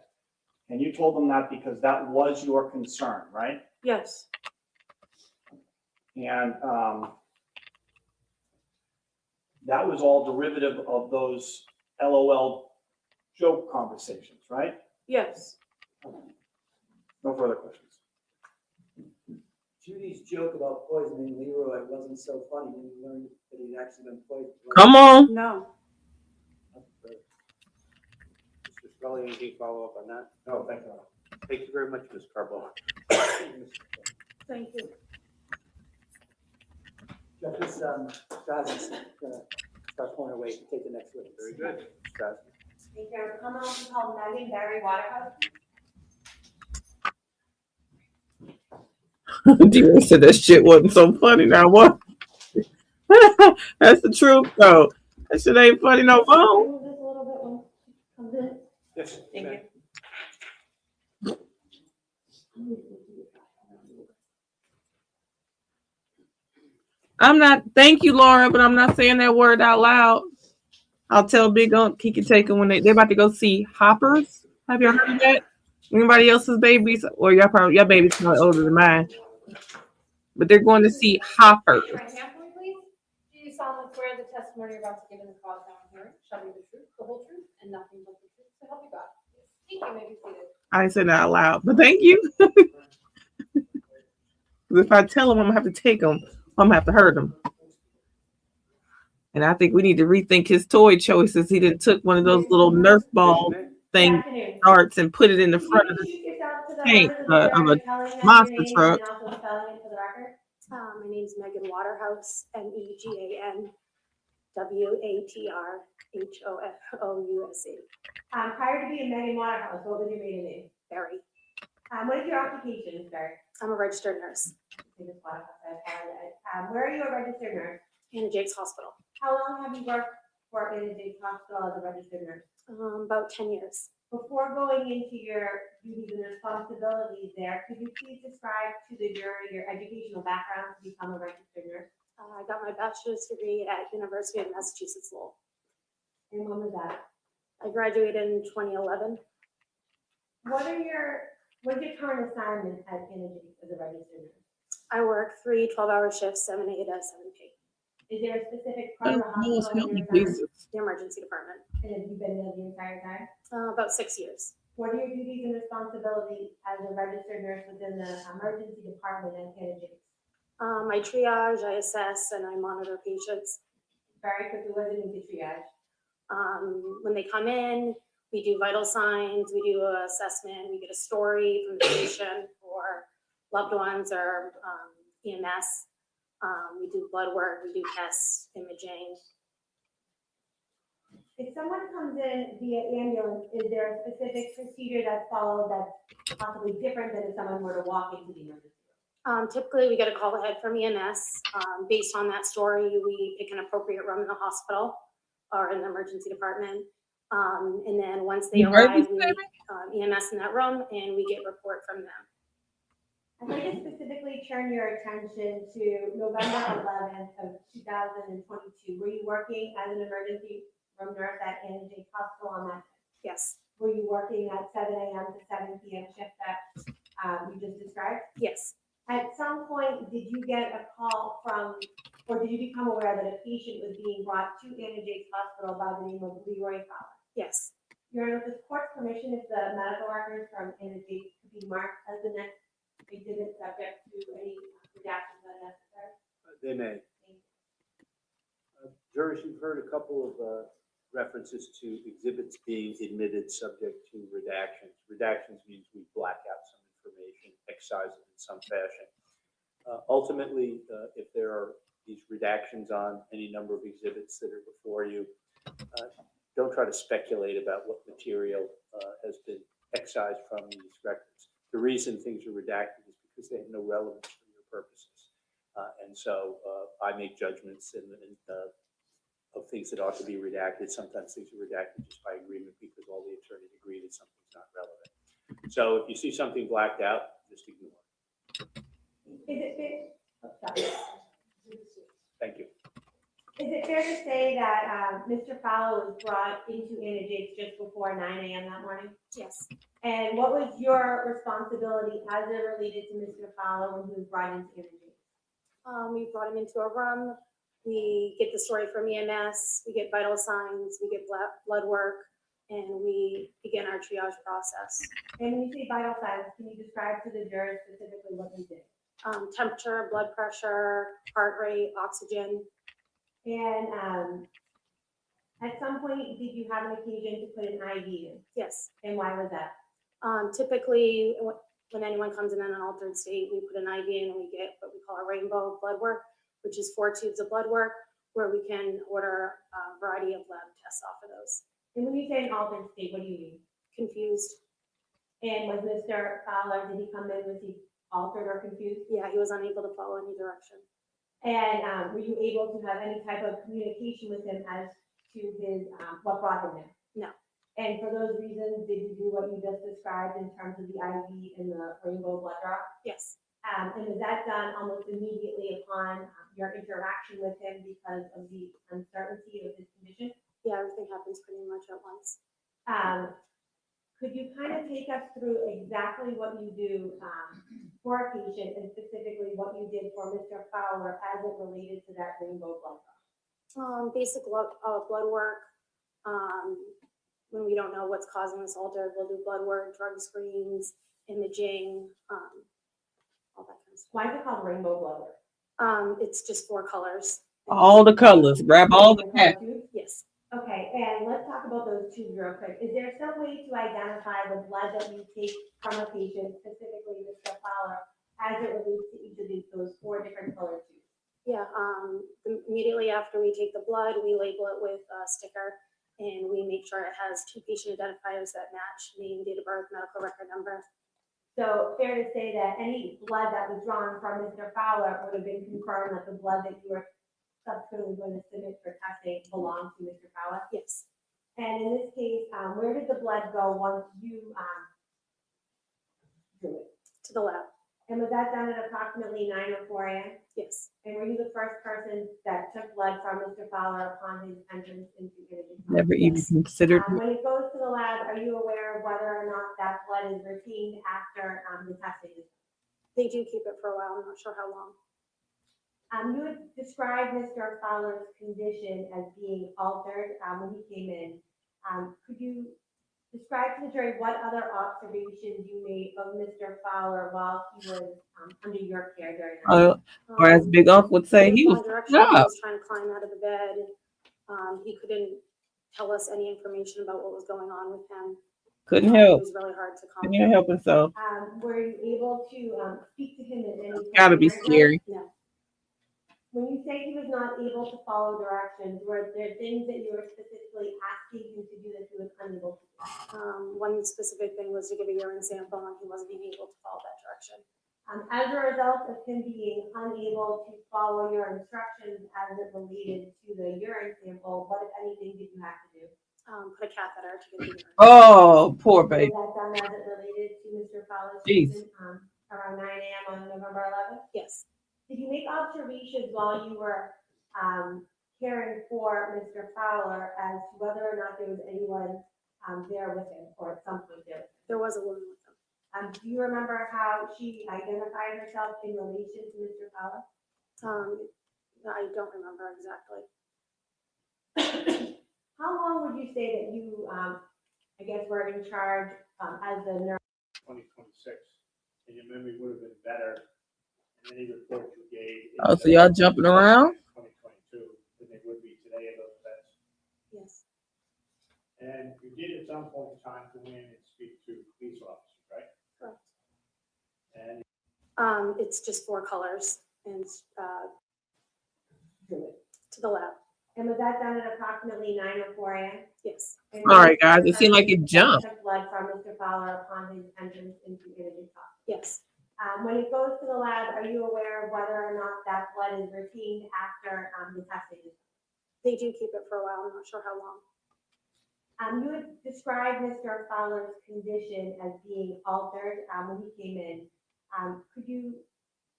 S4: And you told them that because that was your concern, right?
S3: yes,
S4: And that was all derivative of those LOL joke conversations, right?
S3: yes.
S4: No further questions.
S2: Judy's joke about poisoning Leroy wasn't so funny when you learned that he'd actually been poisoned.
S1: come on.
S3: No,
S5: Mr. Scully, anything follow up on that?
S4: No, thank you.
S5: Thank you very much, Ms. Carbone.
S3: thank you.
S2: Justice Strauss start pulling away to take the next witness.
S5: Very good. Mr.
S6: Thank you. I'm calling on called Megan Berry Waterhouse.
S1: De-Icer said that shit wasn't so funny. Now what? That's the truth, though. That shit ain't funny no more.
S6: Move this a little bit when she comes in.
S5: Yes.
S6: Thank
S5: ma'am.
S6: you.
S1: I'm not. Thank you, Laura, but I'm not saying that word out loud. I'll tell Big Unk he can take them when they're about to go see Hoppers. Have you heard of that? Anybody else's babies? Or your baby's probably older than mine. But they're going to see Hoppers.
S6: Right hand for me, please. Do you solemnly swear the testimony you're about to give in this cause down hearing shall be the truth, the whole truth, and nothing but the truth, so help you God? Thank you. May be seated.
S1: I said that out loud, but thank you. If I tell them I'm gonna have to take them, I'm gonna have to hurt them. And I think we need to rethink his toy choices. He didn't took one of those little Nerf ball
S6: Good
S1: thing
S6: afternoon.
S1: darts and put it in the front of the
S6: Can you introduce yourself to the
S1: tank,
S6: members
S1: of a
S6: jury, telling them your
S1: monster
S6: name
S1: truck.
S6: And also spelling it for the record.
S7: My name's Megan Waterhouse, MEGAN WATERHOUSE.
S6: Prior to being Megan Waterhouse, what was your maiden name?
S7: Berry.
S6: What is your occupation, Ms. Berry?
S7: I'm a registered nurse
S6: Ms. Waterhouse, I apologize. Where are you a registered nurse?
S7: in Jake's Hospital.
S6: How long have you worked for Band-Aid Hospital as a registered nurse?
S7: About 10 years.
S6: Before going into your duties and responsibilities there, could you please describe to the jury your educational background to become a registered nurse?
S7: I got my bachelor's degree at University of Massachusetts Lowell.
S6: And when was that?
S7: I graduated in 2011.
S6: What's your current assignment at Band-Aid as a registered nurse?
S7: I work 3 12-hour shifts, 7 A to 7 P.
S6: Is there a specific part of the
S1: Lord,
S6: hospital
S1: help me,
S6: that you're assigned?
S1: Jesus.
S7: The emergency department.
S6: And have you been there the entire time?
S7: About 6 years.
S6: What are your duties and responsibilities as a registered nurse within the emergency department at Band-Aid?
S7: I triage, I assess, and I monitor patients.
S6: Very quickly, what does it mean to triage?
S7: When they come in, we do vital signs, we do an assessment, we get a story from the patient or loved ones or EMS. We do blood work, we do tests, imaging.
S6: If someone comes in via ambulance, is there a specific procedure that's followed that's possibly different than if someone were to walk into the emergency room?
S7: Typically, we get a call ahead from EMS. Based on that story, we pick an appropriate room in the hospital. are in the emergency department. And then once they
S1: Emergency
S7: arrive, we meet EMS in that room and we get report from them.
S8: I'd like to specifically turn your attention to November 11th of 2022. Were you working as an emergency room nurse at Ann J. Hospital on that?
S7: Yes,
S8: Were you working at 7 a.m. to 7 p.m. shift that you just described?
S7: yes,
S8: At some point, did you get a call from, or did you become aware that a patient was being brought to Ann J. Hospital by the name of Leroy Fowler?
S7: yes.
S8: Your Honor, with this court's permission, if the medical records from Ann J. could be marked as the next exhibit subject to any redactions that are necessary.
S5: They may. Jurors, you've heard a couple of references to exhibits being admitted subject to redactions. Redactions means we black out some information, excise it in some fashion. Ultimately, if there are these redactions on any number of exhibits that are before you, don't try to speculate about what material has been excised from these records. The reason things are redacted is because they have no relevance for your purposes. And so I make judgments of things that ought to be redacted. Sometimes things are redacted just by agreement because all the attorneys agree that something's not relevant. So if you see something blacked out, just ignore it. Thank you.
S8: Is it fair to say that Mr. Fowler was brought into Anna Jake's just before 9 a.m. that morning?
S7: Yes.
S8: And what was your responsibility as it related to Mr. Fowler when he was brought into Anna Jake?
S7: We brought him into a room. We get the story from EMS. We get vital signs. We get blood work, and we begin our triage process.
S8: And when you say vital signs, can you describe to the jurors specifically what you did?
S7: Temperature, blood pressure, heart rate, oxygen.
S8: And at some point, did you have an occasion to put an IV in?
S7: Yes.
S8: And why was that?
S7: Typically, when anyone comes in an altered state, we put an IV in and we get what we call a rainbow blood work, which is 4 tubes of blood work, where we can order a variety of lab tests off of those.
S8: And when you say an altered state, what do you mean?
S7: Confused.
S8: And was Mr. Fowler, did he come in, was he altered or confused?
S7: Yeah, he was unable to follow any direction.
S8: And were you able to have any type of communication with him as to his, what brought him there?
S7: No.
S8: And for those reasons, did you do what you just described in terms of the IV and the rainbow blood draw?
S7: Yes.
S8: And was that done almost immediately upon your interaction with him because of the uncertainty of his condition?
S7: Yeah, everything happens pretty much at once.
S8: Could you kind of take us through exactly what you do for a patient and specifically what you did for Mr. Fowler as it related to that rainbow blood draw?
S7: Basic blood work. When we don't know what's causing this altered, we'll do blood work, drug screens, imaging, all that kind of stuff.
S8: Why is it called rainbow blood work?
S7: It's just 4 colors.
S1: All the colors, grab all the hats.
S7: Yes.
S8: Okay, and let's talk about those tubes real quick. Is there some way to identify the blood that you take from a patient, specifically Mr. Fowler, as it relates to each of those 4 different color tubes?
S7: Yeah, immediately after we take the blood, we label it with a sticker, and we make sure it has 2 patient identifiers that match: name, date of birth, medical record number.
S8: So fair to say that any blood that was drawn from Mr. Fowler would have been confirmed that the blood that you were subsequently going to submit for testing belonged to Mr. Fowler?
S7: Yes.
S8: And in this case, where did the blood go once you drew it?
S7: To the lab.
S8: And was that done at approximately 9 or 4 a.m.?
S7: Yes.
S8: And were you the first person that took blood from Mr. Fowler upon his entrance into imaging?
S1: Never even considered.
S8: When it goes to the lab, are you aware of whether or not that blood is retained after the testing is done?
S7: They do keep it for a while. I'm not sure how long.
S8: You would describe Mr. Fowler's condition as being altered when he came in. Could you describe to the jury what other observations you made of Mr. Fowler while he was under your care during that?
S1: Or as Big Uncle would say, he was
S7: He was trying to climb out of the bed. He couldn't tell us any information about what was going on with him.
S1: couldn't help.
S7: It was really hard to
S1: Couldn't
S7: comprehend.
S1: help himself.
S8: Were you able to speak to him in any?
S1: Gotta be
S8: manner?
S1: scary.
S7: No.
S8: When you say he was not able to follow directions, were there things that you were specifically asking him to do that he was unable to do?
S7: One specific thing was to give a urine sample, and he wasn't even able to follow that direction.
S8: As a result of him being unable to follow your instructions as it related to the urine sample, what, if anything, did you have to do?
S7: Put a catheter to get the urine.
S1: Oh, poor
S8: Was
S1: baby.
S8: that done as it related to Mr. Fowler's
S1: Jeez.
S8: treatment around 9 a.m. on November 11th?
S7: Yes,
S8: Did you make observations while you were caring for Mr. Fowler as to whether or not there was anyone there with him, or at some point there?
S7: there was a woman with him.
S8: Do you remember how she identified herself in relation to Mr. Fowler?
S7: I don't remember exactly.
S8: How long would you say that you, I guess, were in charge as the nurse?
S4: 2026, and your memory would have been better in any report you gave.
S1: Oh, so y'all jumping around?
S4: 2022 than they would be today of those events.
S7: Yes,
S4: And you did at some point in time go in and speak to police officers, right?
S7: correct.
S4: And
S7: It's just 4 colors and to the lab.
S8: And was that done at approximately 9 or 4 a.m.?
S7: Yes,
S8: And
S1: Sorry,
S8: was
S1: guys,
S8: the
S1: it seemed like
S8: person
S1: it jumped.
S8: that took blood from Mr. Fowler upon his entrance into imaging hospital?
S7: yes,
S8: When it goes to the lab, are you aware of whether or not that blood is retained after the testing is done?
S7: they do keep it for a while. I'm not sure how long.
S8: You had described Mr. Fowler's condition as being altered when he came in. Could you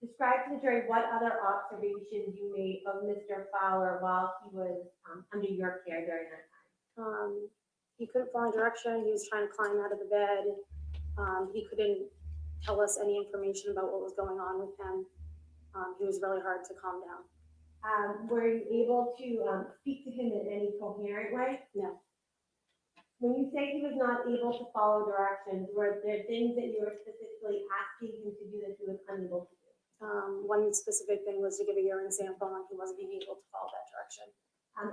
S8: describe to the jury what other observations you made of Mr. Fowler while he was under your care during that time?
S7: He couldn't find direction. He was trying to climb out of the bed. He couldn't tell us any information about what was going on with him. He was really hard to calm down.
S8: Were you able to speak to him in any coherent way?
S7: No.
S8: When you say he was not able to follow directions, were there things that you were specifically asking him to do that he was unable to do?
S7: One specific thing was to give a urine sample, and he wasn't even able to follow that direction.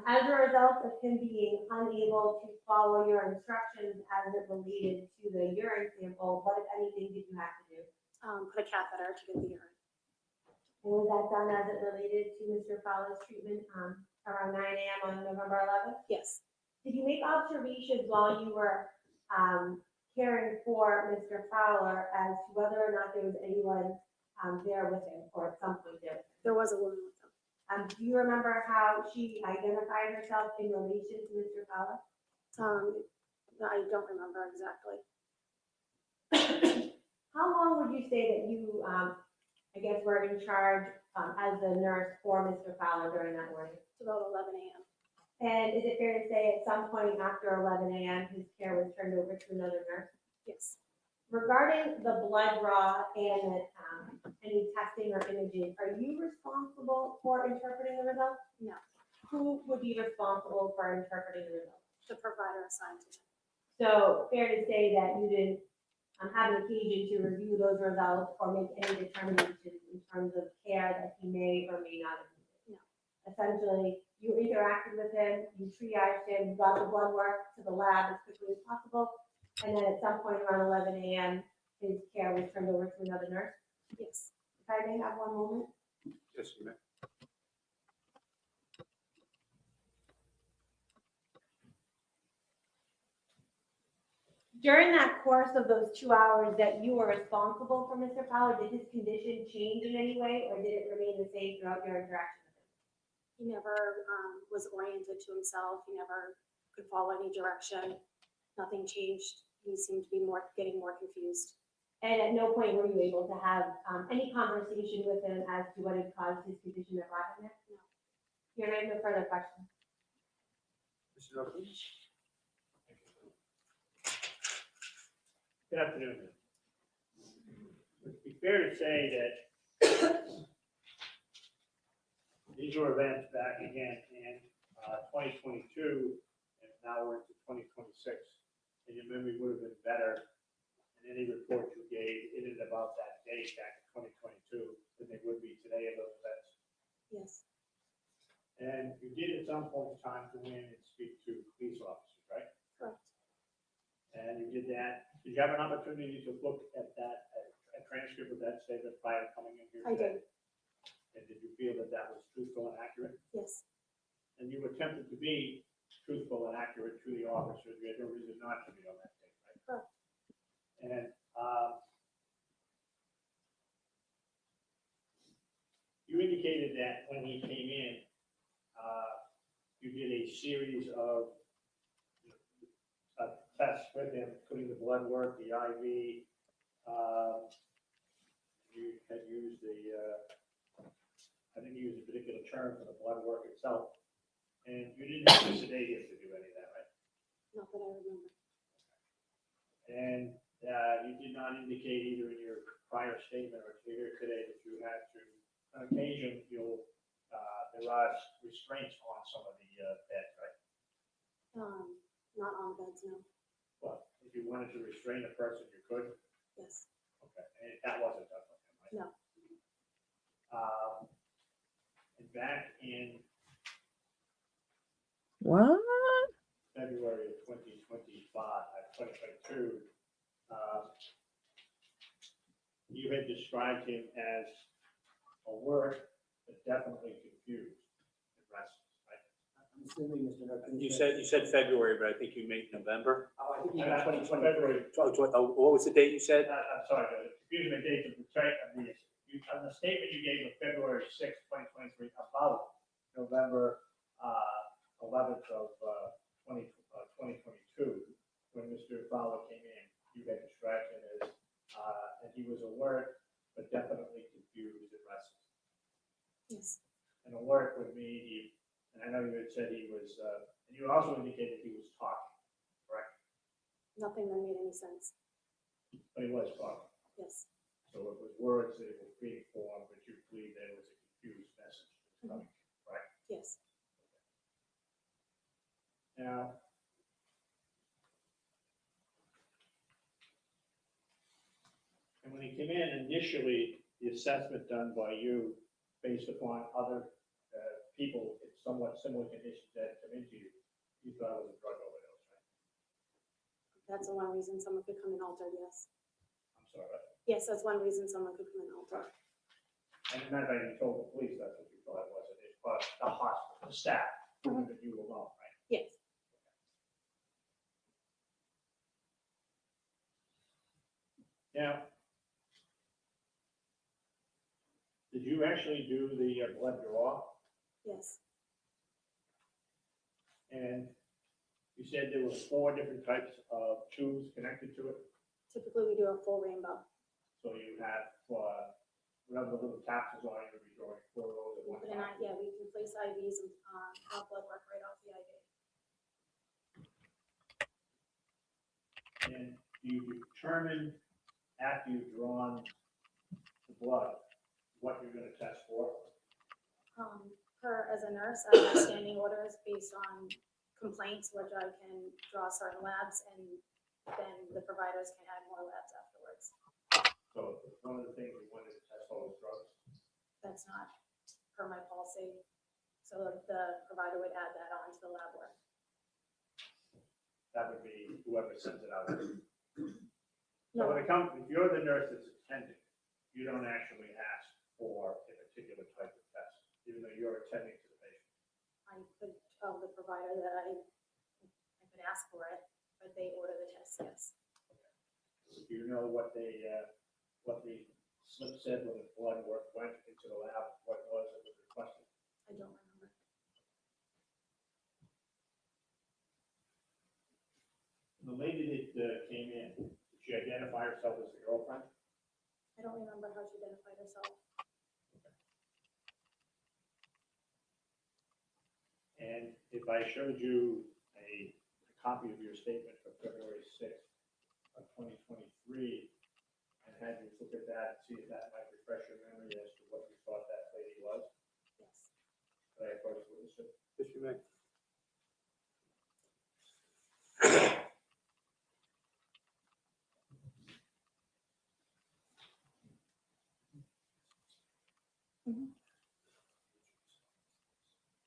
S8: As a result of him being unable to follow your instructions as it related to the urine sample, what, if anything, did you have to do?
S7: Put a catheter to get the urine.
S8: And was that done as it related to Mr. Fowler's treatment around 9 a.m. on November 11th?
S7: Yes,
S8: Did you make observations while you were caring for Mr. Fowler as to whether or not there was anyone there with him, or at some point there?
S7: there was a woman with him.
S8: Do you remember how she identified herself in relation to Mr. Fowler?
S7: I don't remember exactly.
S8: How long would you say that you, I guess, were in charge as the nurse for Mr. Fowler during that morning?
S7: It's about 11 a.m.
S8: And is it fair to say at some point after 11 a.m., his care was turned over to another nurse?
S7: Yes.
S8: Regarding the blood draw and any testing or imaging, are you responsible for interpreting the results?
S7: No.
S8: Who would be responsible for interpreting the results?
S7: The provider assigned to him.
S8: So fair to say that you didn't have an occasion to review those results or make any determinations in terms of care that he may or may not have needed?
S7: No.
S8: Essentially, you interacted with him, you triaged him, got the blood work to the lab as quickly as possible, and then at some point around 11 a.m., his care was turned over to another nurse.
S7: Yes.
S8: If I may have one moment.
S5: Just a minute.
S8: During that course of those 2 hours that you were responsible for Mr. Fowler, did his condition change in any way, or did it remain the same throughout your interaction with him?
S7: He never was oriented to himself. He never could follow any direction. Nothing changed. He seemed to be getting more confused.
S8: And at no point were you able to have any conversation with him as to what had caused his condition that brought him there?
S7: No.
S8: You're not no further questions.
S5: Mr. Hopkins?
S4: Good afternoon. Would it be fair to say that these were events back again in 2022, and now we're into 2026, and your memory would have been better in any report you gave in and about that date back in 2022 than they would be today of those events?
S7: Yes.
S4: And you did at some point in time go in and speak to police officers, right?
S7: Correct.
S4: And you did that. Did you have an opportunity to look at that, a transcript of that statement prior to coming in here
S7: I
S4: today?
S7: did.
S4: And did you feel that that was truthful and accurate?
S7: Yes.
S4: And you attempted to be truthful and accurate to the officers. You had no reason not to be on that tape, right?
S7: Correct.
S4: And You indicated that when he came in, you did a series of tests with him, including the blood work, the IV. You had used I didn't use a particular term for the blood work itself. And you didn't sedate him to do any of that, right?
S7: Not that I remember.
S4: And you did not indicate either in your prior statement or here today that you had to, on occasion, there are restraints on some of the beds, right?
S7: Not on beds, no.
S4: Well, if you wanted to restrain a person, you could.
S7: Yes.
S4: Okay, and that wasn't done with him, right?
S7: No.
S4: And back in
S1: What?
S4: February of 2022, you had described him as alert, but definitely confused and restless, right?
S2: I'm assuming, Mr. Hurd.
S5: You said February, but I think you meant November.
S2: Oh, I think you meant 2020.
S4: February.
S5: What was the date you said?
S4: I'm sorry, the confusion of dates of the track of these. On the statement you gave of February 6th, 2023, about November 11th of 2022, when Mr. Fowler came in, you had described him as, and he was alert, but definitely confused and restless.
S7: Yes.
S4: And alert would mean and I know you had said he was, and you also indicated he was talking, correct?
S7: Nothing that made any sense.
S4: But he was talking.
S7: Yes.
S4: So it was words that were being formed, but you believe there was a confused message coming, right?
S7: Yes.
S4: Now, and when he came in initially, the assessment done by you, based upon other people in somewhat similar conditions that come into you, you thought it was a drug overdose, right?
S7: That's the one reason someone could come in altered, yes.
S4: I'm sorry.
S7: Yes, that's one reason someone could come in altered.
S4: And not that you told the police that's what you thought it was, but the hospital, the staff, that you alone, right?
S7: Yes.
S4: Now, did you actually do the blood draw?
S7: Yes.
S4: And you said there were 4 different types of tubes connected to it?
S7: Typically, we do a full rainbow.
S4: So you have, whatever the little capsules are, you're going to be drawing 4 of those at one
S7: But
S4: time.
S7: yeah, we can place IVs and blood work right off the IV.
S4: And you determine after you've drawn the blood, what you're going to test for?
S7: As a nurse, I have standing orders based on complaints, which I can draw certain labs, and then the providers can add more labs afterwards.
S4: So one of the things we wanted to test for was drugs.
S7: That's not per my policy. So the provider would add that on to the lab work.
S4: That would be whoever sends it out. So
S7: No,
S4: when it comes, if you're the nurse that's attending, you don't actually ask for a particular type of test, even though you're attending to the patient.
S7: I could tell the provider that I could ask for it, but they order the test, yes.
S4: Do you know what the slip said when the blood work went into the lab, what was it was requested?
S7: I don't remember.
S4: The lady that came in, did she identify herself as the girlfriend?
S7: I don't remember how she identified herself.
S4: And if I showed you a copy of your statement from February 6th of 2023 and had you look at that and see if that might refresh your memory as to what you thought that lady was,
S7: Yes.
S4: could I approach the witness?
S5: Yes, you may.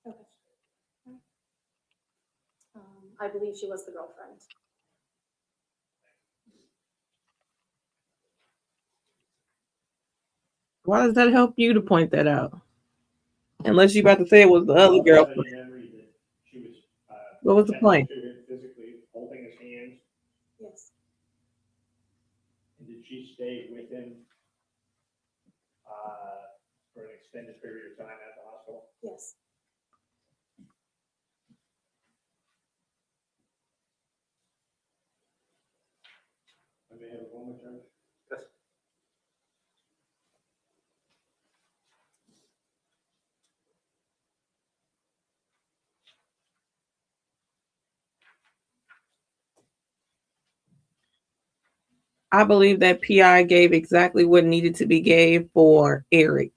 S7: Okay. I believe she was the girlfriend.
S1: Why does that help you to point that out? Unless you about to say it was the other girl.
S4: Any memory that she was,
S1: What was the point?
S4: attending to him physically, holding his hands,
S7: Yes.
S4: and did she stay with him for an extended period of time at the hospital?
S3: Yes.
S4: I may have a moment, Judge.
S5: Yes.
S1: I believe that PI gave exactly what needed to be gave for Eric.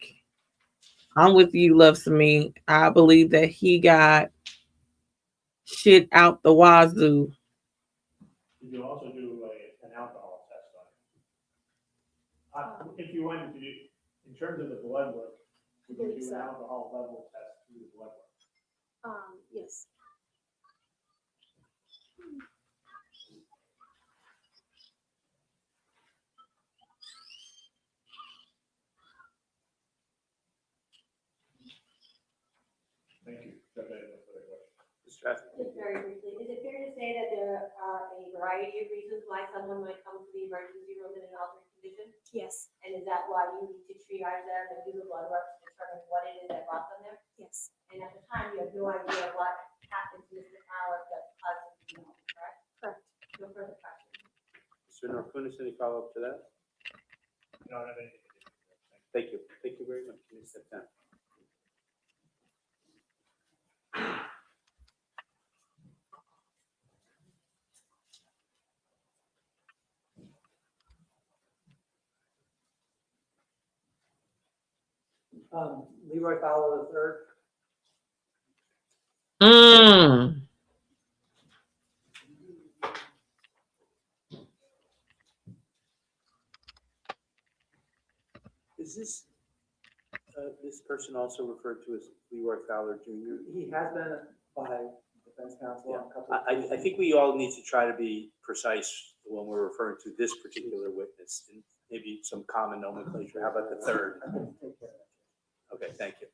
S1: I'm with you, Love Me. I believe that he got shit out the wazoo.
S4: Did you also do an alcohol test on it? If you wanted to do, in terms of the blood work, would you
S3: Believe
S4: do an
S3: so.
S4: alcohol level test through the blood work?
S3: Yes.
S4: Thank you. Judge, I have no further questions.
S5: Mr. Trafford?
S8: Just very briefly, is it fair to say that there are a variety of reasons why someone might come to the emergency room in an altered condition?
S3: Yes.
S8: And is that why you need to triage them and do the blood work to determine what it is that brought them there?
S3: Yes.
S8: And at the time, you have no idea what happened to Mr. Fowler that caused him to be home, correct?
S3: Correct.
S8: No further questions.
S5: Mr. Norquist, any follow-up to that?
S4: No, I don't have anything to do.
S5: Thank you. Thank you very much. Please sit down.
S2: Leroy Fowler the third.
S5: Is this person also referred to as Leroy Fowler Jr.?
S2: He has been by defense counsel on a couple of.
S5: I think we all need to try to be precise when we're referring to this particular witness, and maybe some common nomenclature. How about the third?
S2: I can take care of that.
S5: Okay, thank you.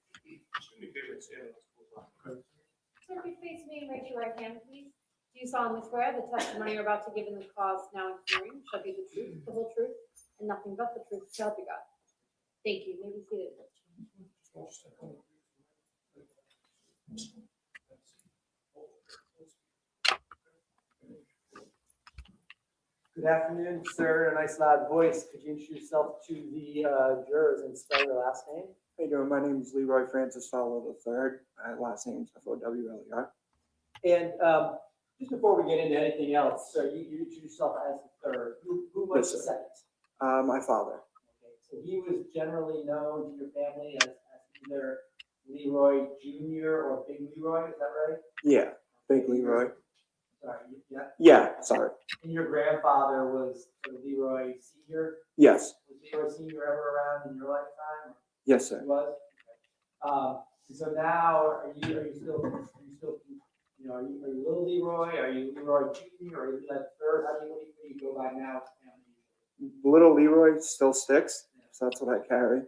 S6: So if you face me and raise your right hand, please. Do you solemnly swear the testimony you're about to give in the cause now in hearing shall be the truth, the whole truth, and nothing but the truth, so help you God? Thank you. Maybe seated.
S2: Good afternoon, sir. A nice loud voice. Could you introduce yourself to the jurors and spell your last name?
S9: How you doing? My name is Leroy Francis Fowler III. My last name is Fowler.
S2: And just before we get into anything else, sir, you introduced yourself as the third. Who was
S9: Yes,
S2: the
S9: sir.
S2: second?
S9: My father.
S2: Okay, so he was generally known to your family as either Leroy Jr. or Big Leroy, is that right?
S9: Yeah, Big Leroy.
S2: Sorry, yeah.
S9: Yeah, sorry.
S2: And your grandfather was sort of Leroy Sr.?
S9: Yes,
S2: Was Leroy Sr. ever around in your lifetime?
S9: yes,
S2: He
S9: sir.
S2: was? Okay. And so now, are you still, you know, are you little Leroy? Are you Leroy Jr.? Or are you Leroy third? What do you go by now?
S9: Little Leroy still sticks, so that's what I carry.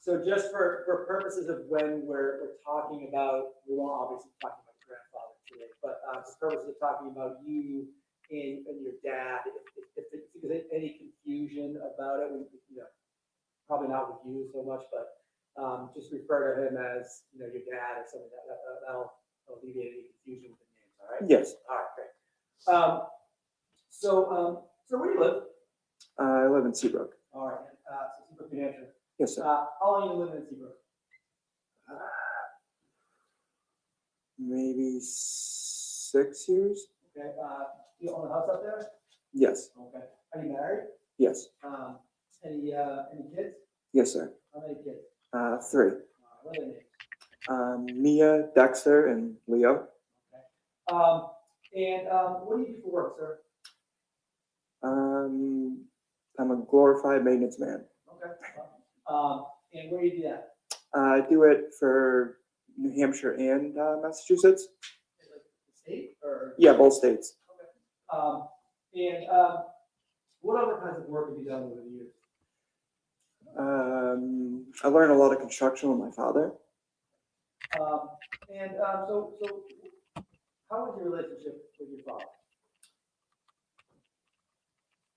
S2: So just for purposes of when we're talking about, we won't obviously talk about your grandfather today, but for purposes of talking about you and your dad, if there's any confusion about it, you know, probably not with you so much, but just refer to him as, you know, your dad or something that'll alleviate any confusion with the names, all right?
S9: Yes,
S2: All right, great. So where do you live?
S9: I live in Seabrook.
S2: All right, so Seabrook, New Hampshire.
S9: Yes, sir.
S2: How long you living in Seabrook?
S9: Maybe 6 years?
S2: Okay, you own a house up there?
S9: Yes,
S2: Okay. Are you married?
S9: yes,
S2: Any kids?
S9: yes, sir.
S2: How many kids?
S9: 3.
S2: What are their names?
S9: Mia, Dexter, and Leo.
S2: And what do you do for work, sir?
S9: I'm a glorified maintenance man.
S2: Okay. And where do you do that?
S9: I do it for New Hampshire and Massachusetts.
S2: Is it the state or?
S9: Yeah, both states.
S2: Okay. What other kinds of work have you done over the years?
S9: I learned a lot of construction with my father.
S2: So how was your relationship with your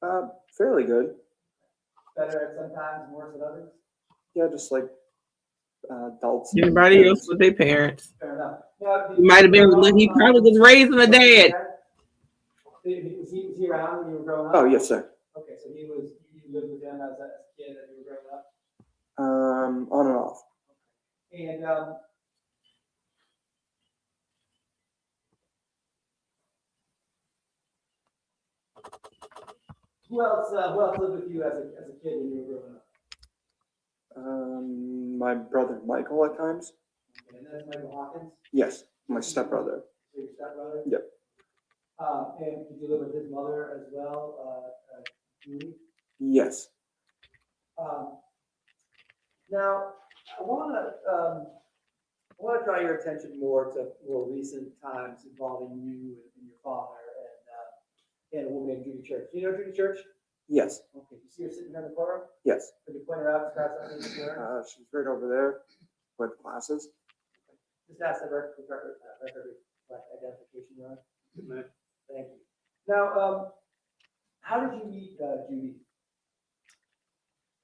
S2: father?
S9: Fairly good.
S2: better at sometimes, worse at others?
S9: Yeah, just like adults. and
S1: Everybody else
S9: parents.
S1: with their parents.
S2: Fair enough. Now,
S1: He might have been. He probably was raised with a dad.
S2: Was he around when you were growing up?
S9: Oh, yes, sir.
S2: Okay, so you lived with him as a kid as you were growing up?
S9: On and off.
S2: And, who else lived with you as a kid when you were growing up?
S9: My brother Michael at times.
S2: Okay, and that's Michael Hawkins?
S9: Yes, my stepbrother.
S2: So your stepbrother?
S9: Yep.
S2: And did you live with his mother as well, Judy?
S9: Yes.
S2: Now, I want to draw your attention more to more recent times involving you and your father and a woman named Judy Church. Do you know Judy Church?
S9: Yes.
S2: Okay, you see her sitting here in the courtroom?
S9: Yes.
S2: Could you point her out, describe something to her?
S9: She's right over there with glasses.
S2: Just ask the record identification, Ron. Thank you. Now, how did you meet Judy?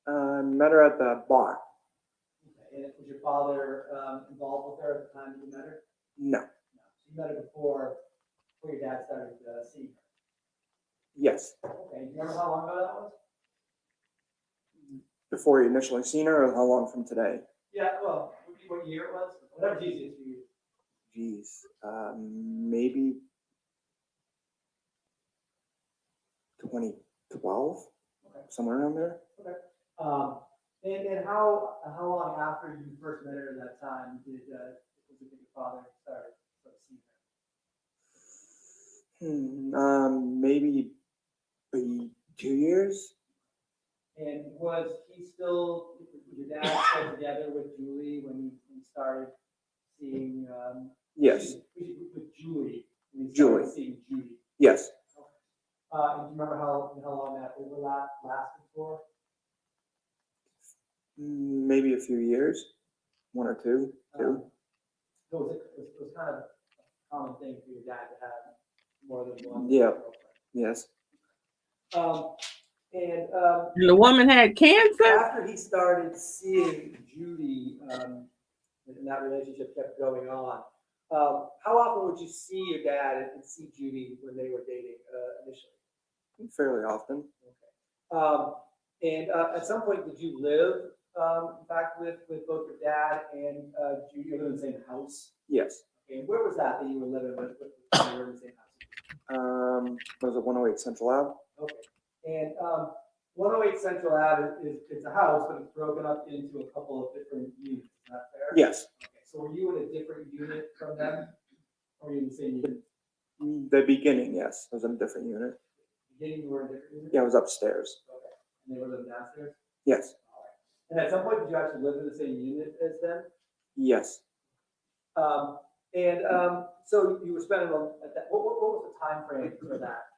S9: Met her at the bar.
S2: Okay, and was your father involved with her at the time you met her?
S9: No.
S2: No. So you met her before your dad started seeing her?
S9: Yes.
S2: Okay, do you remember how long ago that was?
S9: Before you initially seen her, or how long from today?
S2: Yeah, well, what year it was? Whatever's easiest for you.
S9: Jeez. Maybe 2012,
S2: Okay.
S9: somewhere around there.
S2: Okay. And how long after you first met her at that time was it that your father started seeing her?
S9: Maybe 2 years.
S2: And was your dad still together with Julie when he started seeing?
S9: Yes.
S2: With Julie. When he
S9: Julie.
S2: started seeing Judy.
S9: Yes.
S2: And do you remember how long that overlap lasted for?
S9: Maybe a few years, 1 or 2.
S2: So it was kind of a common thing for your dad to have more than one.
S9: Yeah.
S2: girlfriend.
S9: Yes.
S2: And
S1: And the woman had cancer.
S2: after he started seeing Judy, and that relationship kept going on, how often would you see your dad and see Judy when they were dating initially?
S9: Fairly often.
S2: And at some point, did you live, in fact, with both your dad and Judy? You live in the same house?
S9: Yes.
S2: And where was that you were living with when you were in the same house?
S9: Was it 108 Central Ave?
S2: Okay. And 108 Central Ave is a house, but it's broken up into a couple of different units. Is that fair?
S9: Yes.
S2: Okay. So were you in a different unit from them? Or were you in the same unit?
S9: The beginning, yes. I was in a different unit.
S2: Beginning, you were in a different unit?
S9: Yeah, I was upstairs.
S2: Okay. And they were living downstairs?
S9: Yes.
S2: All right. And at some point, did you actually live in the same unit as them?
S9: Yes.
S2: So you were spending what was the time frame for that?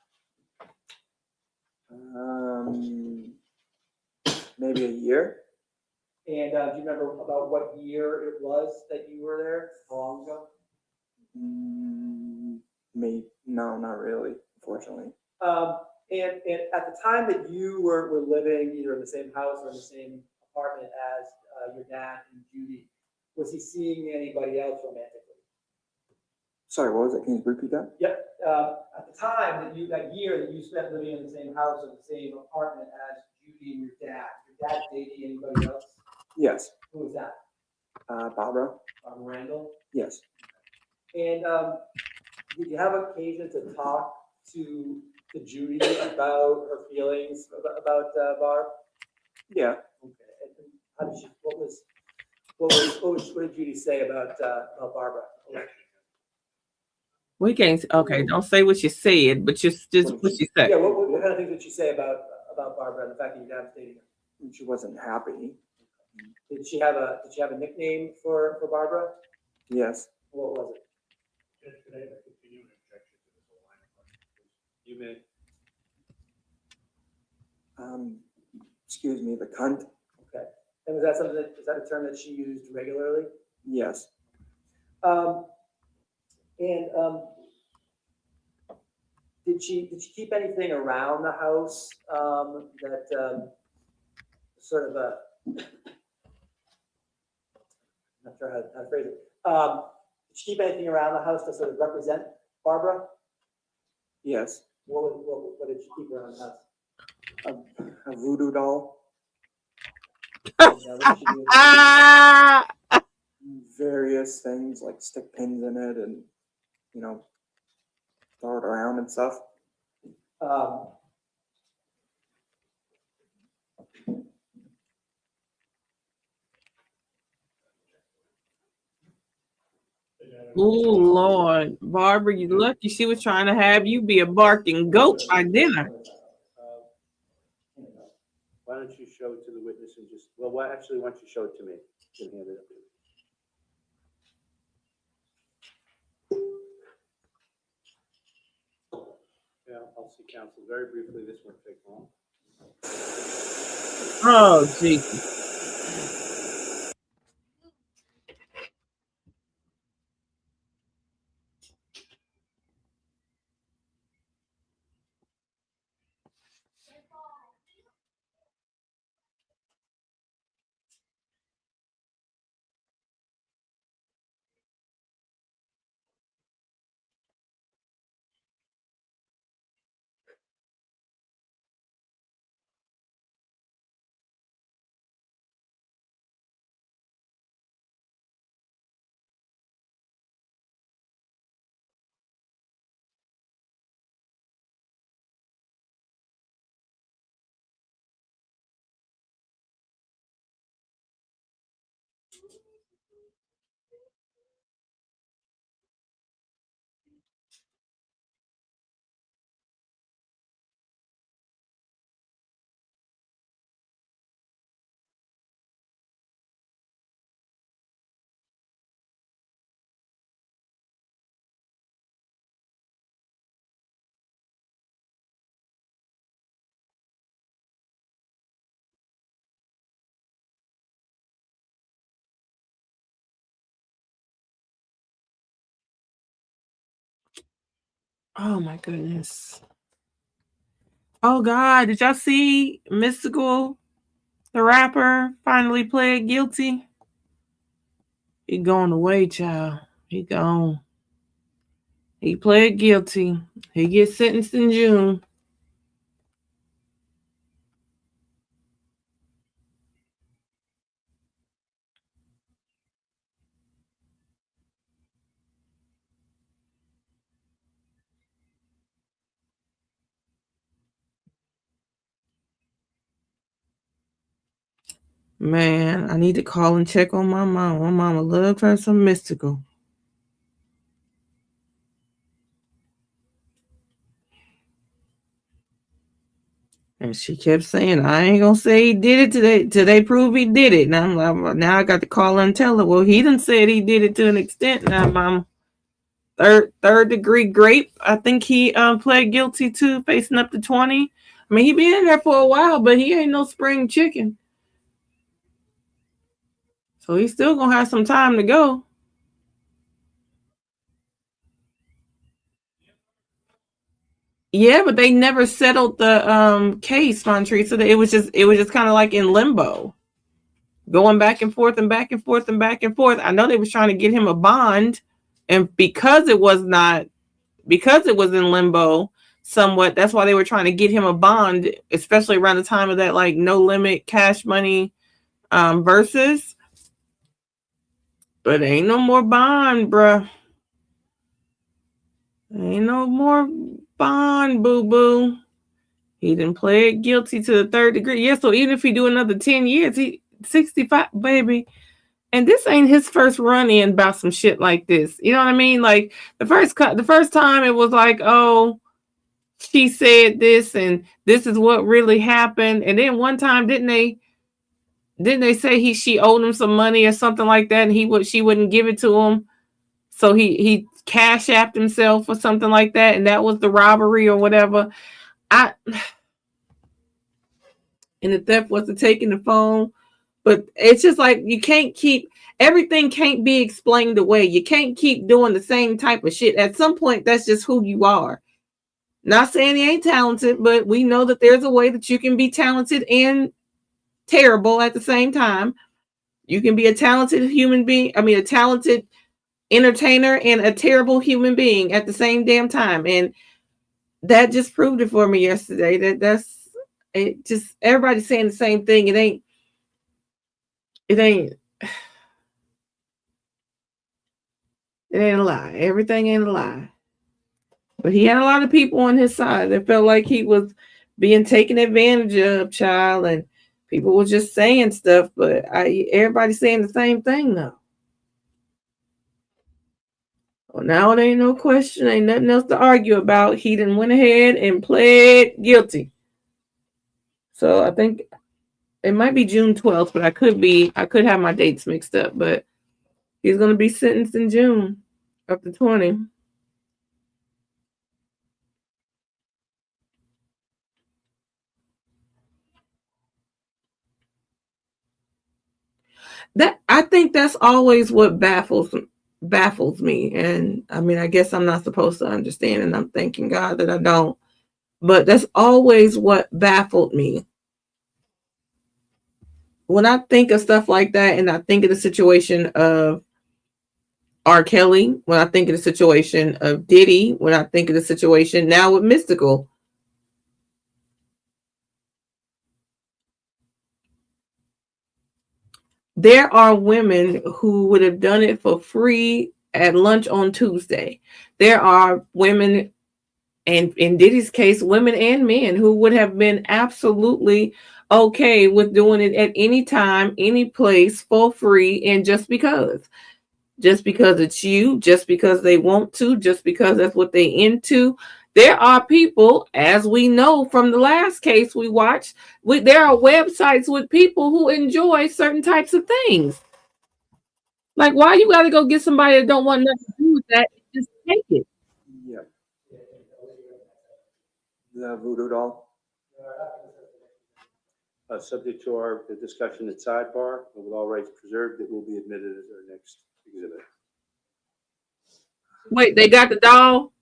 S9: Maybe a year.
S2: And do you remember about what year it was that you were there? How long ago?
S9: No, not really, unfortunately.
S2: And at the time that you were living either in the same house or in the same apartment as your dad and Judy, was he seeing anybody else romantically?
S9: Sorry, what was it? Can you repeat that?
S2: Yep. At the time that year that you spent living in the same house or the same apartment as Judy and your dad dating anybody else?
S9: Yes.
S2: Who was that?
S9: Barbara?
S2: Barbara Randall?
S9: Yes.
S2: And did you have occasion to talk to Judy about her feelings about Barb?
S9: Yeah.
S2: Okay. And how did what did Judy say about Barbara?
S1: We can't. Okay, don't say what you said, but just what you said.
S2: Yeah. What kind of things did she say about Barbara and the fact that your dad was dating her?
S9: She wasn't happy.
S2: Did she have a nickname for Barbara?
S9: Yes.
S2: What was it?
S5: Could I continue an objection to this whole line of questions? You may.
S9: Excuse me, the cunt?
S2: Okay. And is that a term that she used regularly?
S9: Yes.
S2: Did she keep anything around the house that sort of a, not sure how to phrase it. Did she keep anything around the house to sort of represent Barbara?
S9: Yes,
S2: What did she keep around the house?
S9: a voodoo doll,
S2: And, what did she do with it?
S1: Ah,
S9: various things like stick pins in it and, you know, throw it around and stuff.
S2: Um,
S1: oh Lord, Barbara, you lucky she was trying to have you be a barking goat by dinner.
S5: Why don't you show it to the witness and just, well, why don't you show it to me? You can hand it up to me. Yeah, I'll see counsel very briefly. This won't take long.
S1: Oh, Jesus. Oh my goodness. Oh God, did y'all see Mystical, the rapper, finally pled guilty? He going away, child. He gone. He pled guilty. He gets sentenced in June. Man, I need to call and check on my mom. My mama loved her some Mystical. And she kept saying, I ain't gonna say he did it today till they prove he did it. And I'm like, now I got to call her and tell her, well, he done said he did it to an extent. Now, mama, third degree rape, I think he pled guilty to, facing up to 20. I mean, he been in there for a while, but he ain't no spring chicken. So he's still gonna have some time to go. Yeah, but they never settled the case, Montree. So it was just kind of like in limbo, going back and forth and back and forth and back and forth. I know they was trying to get him a bond, and because it was in limbo somewhat, that's why they were trying to get him a bond, especially around the time of that like no limit cash money versus. But ain't no more bond, bruh. Ain't no more bond, boo-boo. He done pled guilty to the third degree. Yeah, so even if he do another 10 years, he 65, baby. And this ain't his first run in about some shit like this. You know what I mean? Like the first time it was like, oh, she said this and this is what really happened. And then one time didn't they say she owed him some money or something like that, and she wouldn't give it to him. So he cash apped himself or something like that, and that was the robbery or whatever. And the theft was taking the phone. But it's just like everything can't be explained away. You can't keep doing the same type of shit. At some point, that's just who you are. Not saying he ain't talented, but we know that there's a way that you can be talented and terrible at the same time. You can be a talented human being, a talented entertainer and a terrible human being at the same damn time. And that just proved it for me yesterday. That's it. Just everybody's saying the same thing. It ain't it ain't a lie. Everything ain't a lie. But he had a lot of people on his side that felt like he was being taken advantage of, child, and people were just saying stuff, but everybody's saying the same thing now. Well, now it ain't no question, ain't nothing else to argue about. He done went ahead and pled guilty. So I think it might be June 12th, but I could have my dates mixed up, but he's gonna be sentenced in June up to 20. That I think that's always what baffles me. And I guess I'm not supposed to understand, and I'm thanking God that I don't. But that's always what baffled me. When I think of stuff like that, and I think of the situation of R. Kelly, when I think of the situation of Diddy, when I think of the situation now with Mystical, there are women who would have done it for free at lunch on Tuesday. There are women, and in Diddy's case, women and men who would have been absolutely okay with doing it at any time, any place for free. And just because it's you, just because they want to, just because that's what they into. There are people, as we know from the last case we watched, there are websites with people who enjoy certain types of things. Like, why you got to go get somebody that don't want nothing to do with that? Just take it.
S9: Yeah. The voodoo doll.
S5: Subject to our discussion at sidebar, and with all rights preserved, it will be admitted as our next exhibit.
S1: Wait, they got the doll?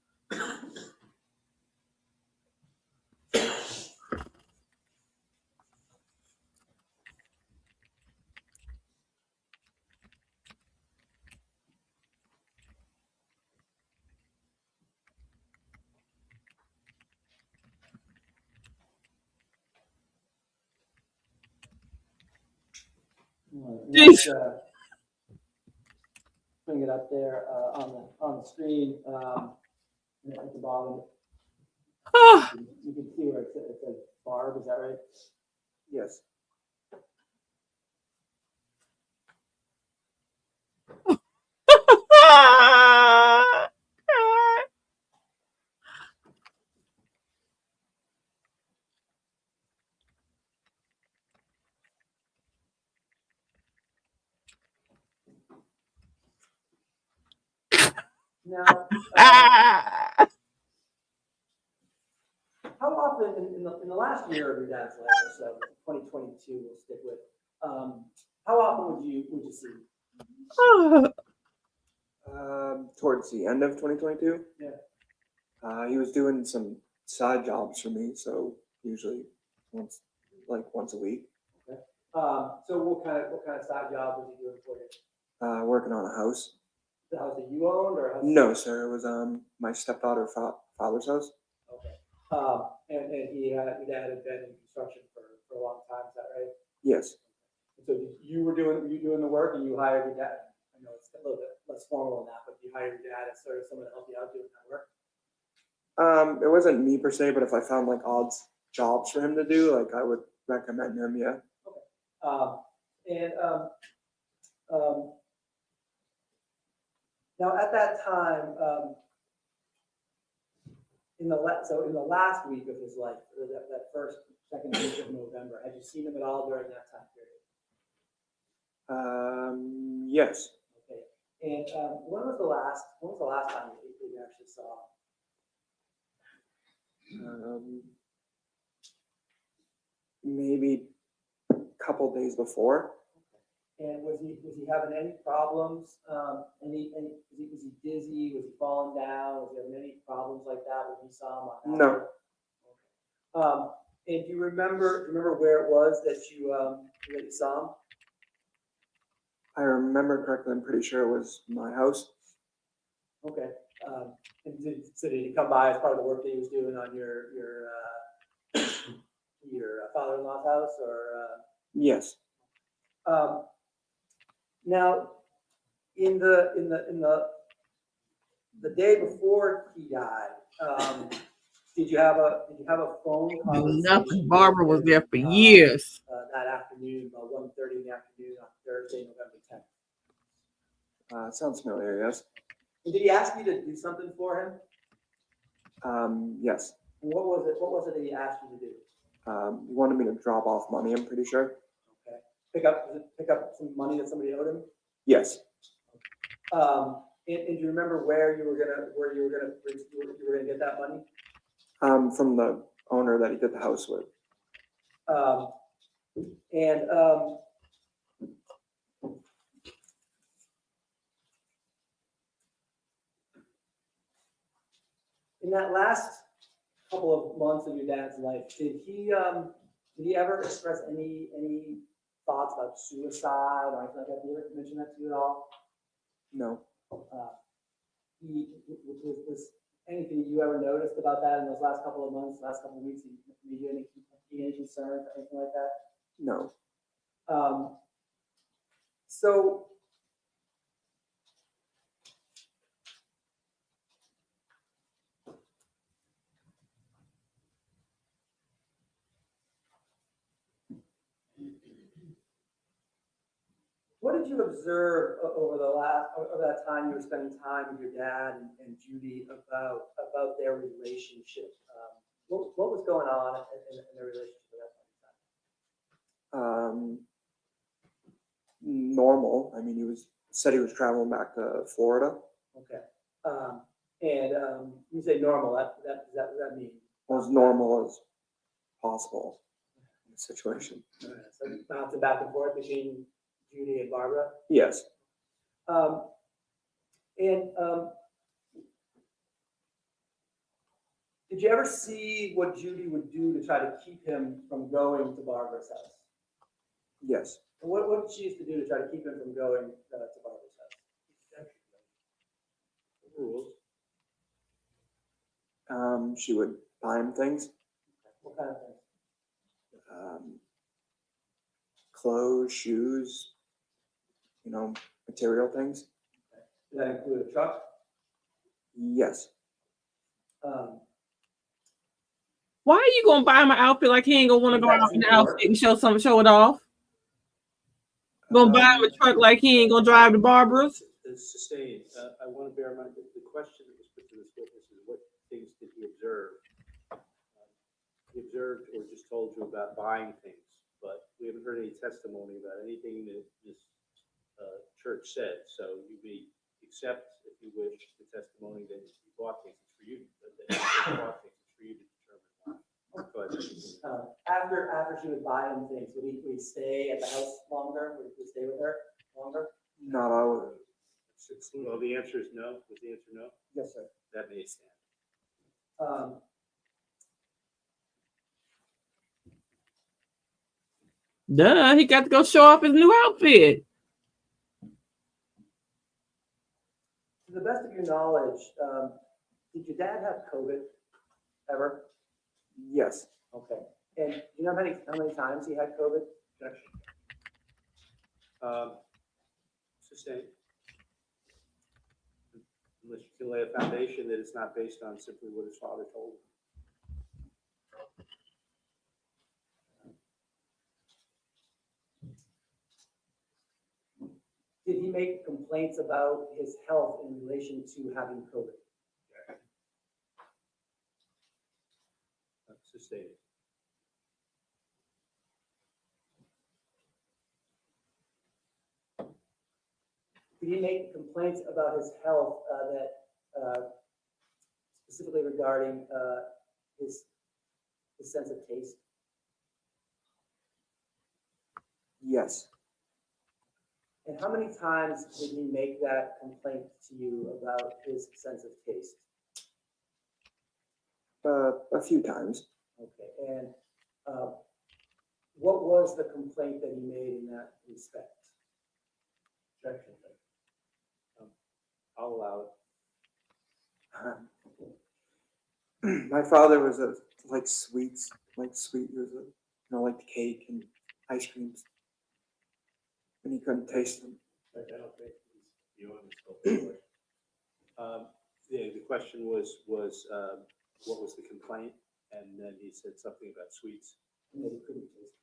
S2: Let's, bring it up there on the screen at the bottom.
S1: Oh.
S2: You can see where it says Barb. Is that right?
S9: Yes.
S2: Now, how often in the last year of your dad's life, so 2022, we'll stick with. How often would you see?
S9: Towards the end of 2022.
S2: Yeah.
S9: He was doing some side jobs for me, so usually once a week.
S2: Okay. So what kind of side job was he doing for you?
S9: Working on a house.
S2: The house that you owned, or
S9: No, sir. It was my stepdaughter Fowler's house.
S2: Okay. And your dad had been in construction for a long time. Is that right?
S9: Yes.
S2: So were you doing the work, and you hired your dad? I know it's a little bit less formal than that, but you hired your dad as sort of someone to help you out doing that work.
S9: It wasn't me per se, but if I found like odd jobs for him to do, like I would recommend him. Yeah.
S2: Okay. Now at that time, in the last week of his life, that second week of November, had you seen him at all during that time period?
S9: Yes.
S2: Okay. And when was the last time you actually saw him?
S9: Maybe a couple days before.
S2: And was he having any problems? Was he dizzy? Was he falling down? Was he having any problems like that when you saw him on that?
S9: No.
S2: Okay. And do you remember where it was that you saw him?
S9: I remember correctly, I'm pretty sure it was my house.
S2: Okay. And so did he come by as part of the work that he was doing on your father-in-law's house, or?
S9: Yes.
S2: Now, in the day before he died, did you have a phone conversation?
S1: Nothing. Barbara was
S2: with
S1: there
S2: him,
S1: for years.
S2: that afternoon, about 1:30 in the afternoon on Thursday, November 10th.
S9: Sounds familiar, yes.
S2: And did he ask you to do something for him?
S9: Yes.
S2: And what was it? What was it that he asked you to do?
S9: He wanted me to drop off money, I'm pretty sure.
S2: Okay. Pick up some money that somebody owed him.
S9: Yes.
S2: And do you remember where you were gonna get that money?
S9: From the owner that he did the house with.
S2: In that last couple of months of your dad's life, did he ever express any thoughts about suicide or anything like that? Did he ever mention that to you at all?
S9: No.
S2: Was anything you ever noticed about that in those last couple of months, last couple of weeks? Made you any concerns or anything like that?
S9: No.
S2: So what did you observe over that time you were spending time with your dad and Judy about their relationship? What was going on in their relationship at that point in time?
S9: Normal. I mean, said he was traveling back to Florida.
S2: Okay. And you say normal, what does that mean?
S9: As normal as possible in the situation.
S2: So bouncing back and forth between Judy and Barbara?
S9: Yes.
S2: Did you ever see what Judy would do to try to keep him from going to Barbara's house?
S9: Yes.
S2: And what did she used to do to try to keep him from going to Barbara's house?
S5: Rules.
S9: She would buy him things.
S2: What kind of things?
S9: Clothes, shoes, material things.
S2: Did that include a truck?
S9: Yes.
S1: Why are you gonna buy him an outfit like he ain't gonna want to go out in the outfit and show it off? Gonna buy him a truck like he ain't gonna drive to Barbara's?
S5: It's sustained. I want to bear in mind that the question that was put to this witness is what things did he observe? He observed or just told you about buying things, but we haven't heard any testimony about anything that this church said. So you may accept, if you wish, the testimony that he bought things. It's for you. That he bought things. It's for you to determine why. But
S2: After she would buy him things, would he stay at the house longer? Would he stay with her longer?
S9: Not always.
S5: well, the answer is no. Was the answer no?
S2: Yes, sir.
S5: That may stand.
S1: Duh, he got to go show off his new outfit.
S2: To the best of your knowledge, did your dad have COVID ever?
S9: Yes.
S2: Okay. And do you know how many times he had COVID?
S5: Sustained. Unless you can lay a foundation that it's not based on simply what his father told him.
S2: Did he make complaints about his health in relation to having COVID?
S5: Sustained.
S2: Did he make complaints about his health specifically regarding his sense of taste?
S9: Yes.
S2: And how many times did he make that complaint to you about his sense of taste?
S9: A few times.
S2: Okay, and What was the complaint that he made in that respect? Objection.
S5: I'll allow it.
S9: My father was like sweets, like sweet. He was like cake and ice creams, and he couldn't taste them.
S5: The question was, what was the complaint? And then he said something about sweets.
S2: And that he couldn't taste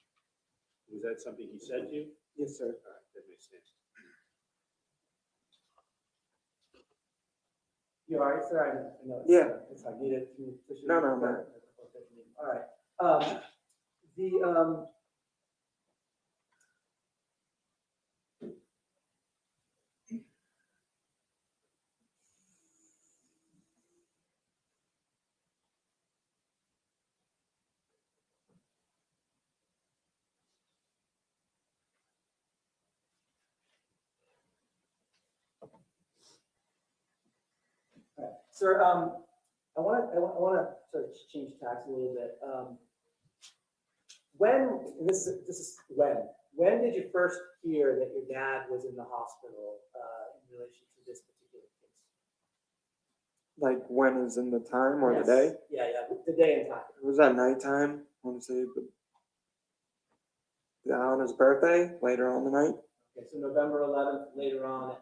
S2: it.
S5: Was that something he said to you?
S9: Yes, sir.
S5: All right, that makes sense.
S2: You all right, sir? I know.
S9: Yeah.
S2: I need it.
S9: No, no.
S2: All right. Sir, I want to sort of change tacks a little bit. When did you first hear that your dad was in the hospital in relation to this particular case?
S9: Like when is in the time or
S2: Yes.
S9: the day?
S2: Yeah, the day and time.
S9: It was at nighttime. I want to say, but on his birthday, later on the night.
S2: Okay, so November 11th, later on at night.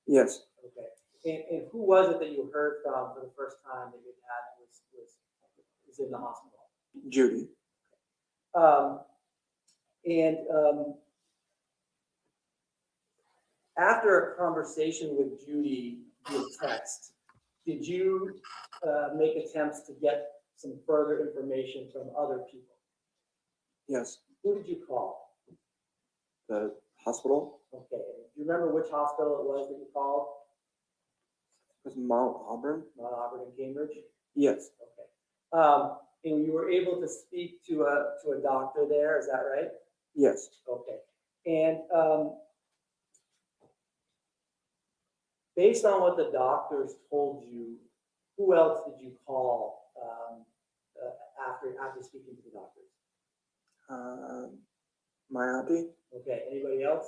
S9: Yes,
S2: Okay. And who was it that you heard from for the first time that your dad was in the hospital?
S9: Judy.
S2: After a conversation with Judy via text, did you make attempts to get some further information from other people?
S9: Yes,
S2: Who did you call?
S9: the hospital.
S2: Okay. Do you remember which hospital it was that you called?
S9: It was Mount Auburn.
S2: Mount Auburn in Cambridge?
S9: Yes,
S2: Okay. And you were able to speak to a doctor there, is that right?
S9: yes.
S2: Okay. And based on what the doctors told you, who else did you call after speaking to the doctors?
S9: My auntie.
S2: Okay. Anybody else?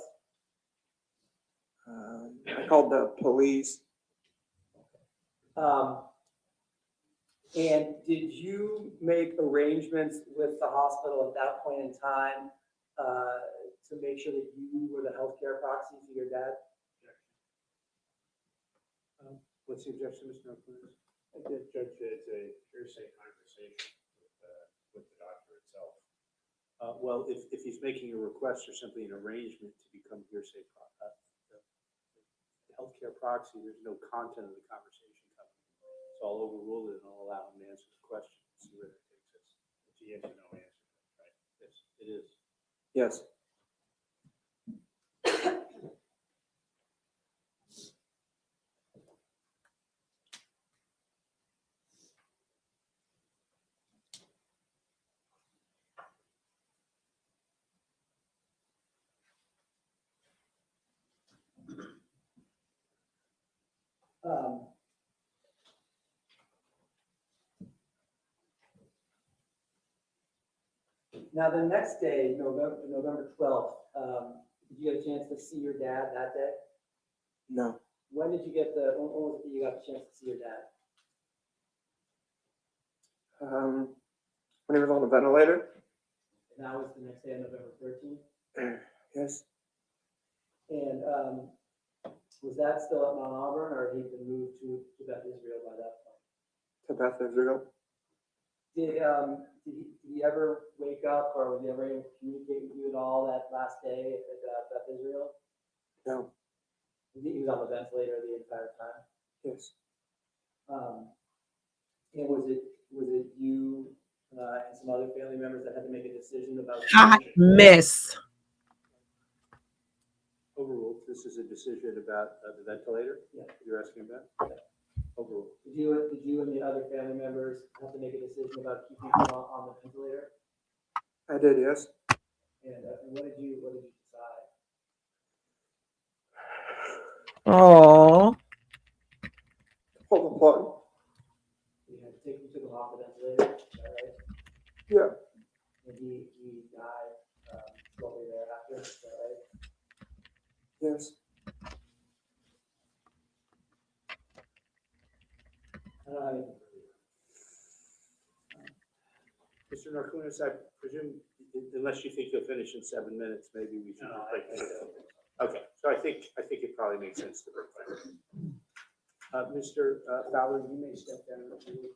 S9: I called the police.
S2: And did you make arrangements with the hospital at that point in time to make sure that you were the healthcare proxy for your dad?
S5: What's the objection, Mr. O'Connor?
S10: Judge, it's a hearsay conversation with the doctor itself.
S5: Well, if he's making a request or simply an arrangement to become hearsay, the healthcare proxy, there's no content of the conversation coming. So I'll overrule it and I'll allow him to answer the question, see where that takes us.
S10: It's a yes or no answer, right?
S5: Yes, it is.
S9: Yes.
S2: Now, the next day, November 12th, did you get a chance to see your dad that day?
S9: No.
S2: When was it that you got a chance to see your dad?
S9: When he was on the ventilator.
S2: And that was the next day, on November 13th?
S9: Yes.
S2: And was that still at Mount Auburn, or had he been moved to Beth Israel by that point?
S9: To Beth Israel.
S2: Did he ever wake up, or was he ever able to communicate with you at all that last day at Beth Israel?
S9: No.
S2: He was on the ventilator the entire time.
S9: Yes.
S2: And was it you and some other family members that had to make a decision about?
S1: Hot mess.
S5: Overruled. This is a decision about the ventilator?
S2: Yeah.
S5: You're asking about?
S2: Yeah.
S5: Overruled.
S2: Did you and the other family members have to make a decision about keeping him on the ventilator?
S9: I did, yes.
S2: And what did you decide?
S1: Oh,
S9: Pull the plug.
S2: You had to take him off the ventilator, is that right?
S9: Yeah.
S2: And he died shortly thereafter, is that right?
S9: Yes.
S5: Mr. Narconis, I presume, unless you think you'll finish in 7 minutes, maybe we should.
S4: No, I think so.
S5: Okay, so I think it probably makes sense to break that. Mr. Fowler, you may step down. Thank you.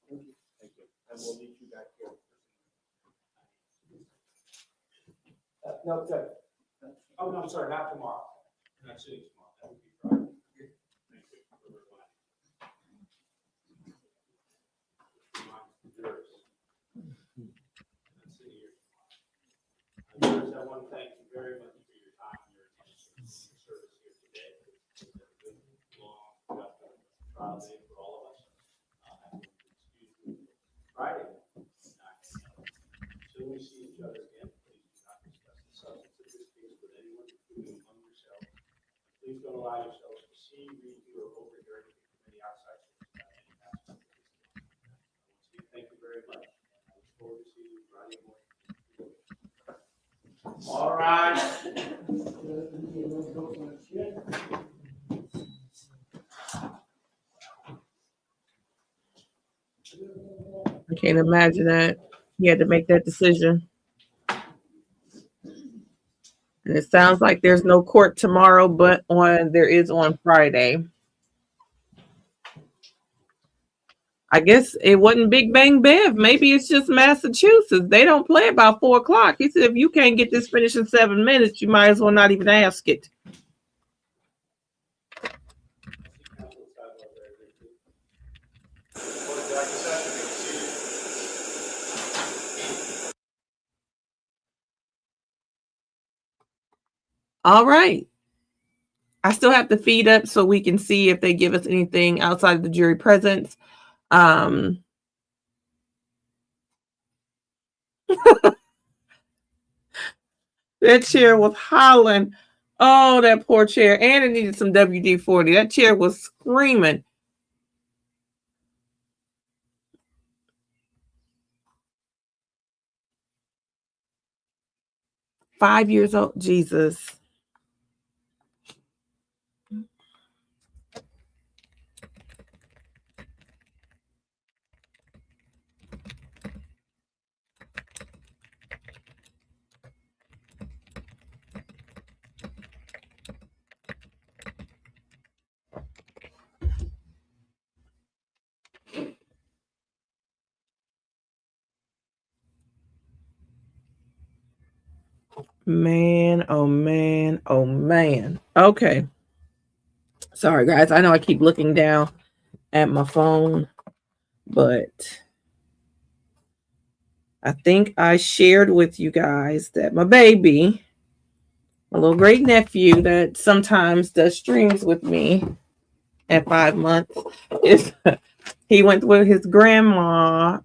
S5: Thank you. And we'll leave you back here.
S2: No, good.
S10: Oh, no, I'm sorry, not tomorrow. Not sitting tomorrow. That would be Friday. Thank you for replying. Yours. Not sitting here tomorrow. Yours, I want to thank you very much for your time and your attention and service here today. It's been a good, long, productive trial day for all of us. I will excuse me Friday. Until we see each other again, please do not discuss the substance of this case with anyone, including among yourselves. Please don't allow yourselves to see, read, hear, or overhear anything from any outside source about any aspect of this case. Thank you very much. I look forward to seeing you Friday morning. All right.
S1: I can't imagine that he had to make that decision. And it sounds like there's no court tomorrow, but there is on Friday. I guess it wasn't Big Bang Bev. Maybe it's just Massachusetts. They don't play about 4 o'clock. He said if you can't get this finished in 7 minutes, you might as well not even ask it. All right. I still have to feed up so we can see if they give us anything outside of the jury presence. That chair was hollering. Oh, that poor chair. And it needed some WD-40. That chair was screaming. Five years old. Jesus. Man, oh man, oh man. Okay. Sorry, guys. I know I keep looking down at my phone, but I think I shared with you guys that my baby, my little great nephew that sometimes does streams with me at 5 months, he went with his grandma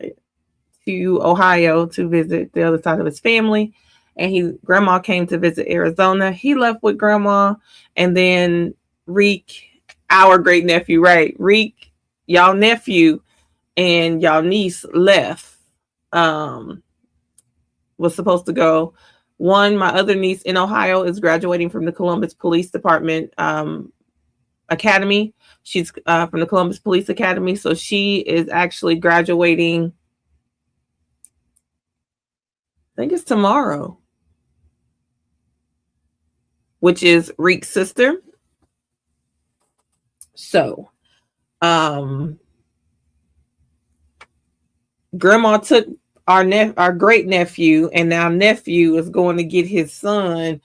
S1: to Ohio to visit the other side of his family. And grandma came to visit Arizona. He left with grandma, and then Reek, our great nephew, right? Reek, y'all nephew and y'all niece left. Was supposed to go. My other niece in Ohio is graduating from the Columbus Police Department Academy. She's from the Columbus Police Academy, so she is actually graduating. I think it's tomorrow, which is Reek's sister. So, grandma took our great nephew, and now nephew is going to get his son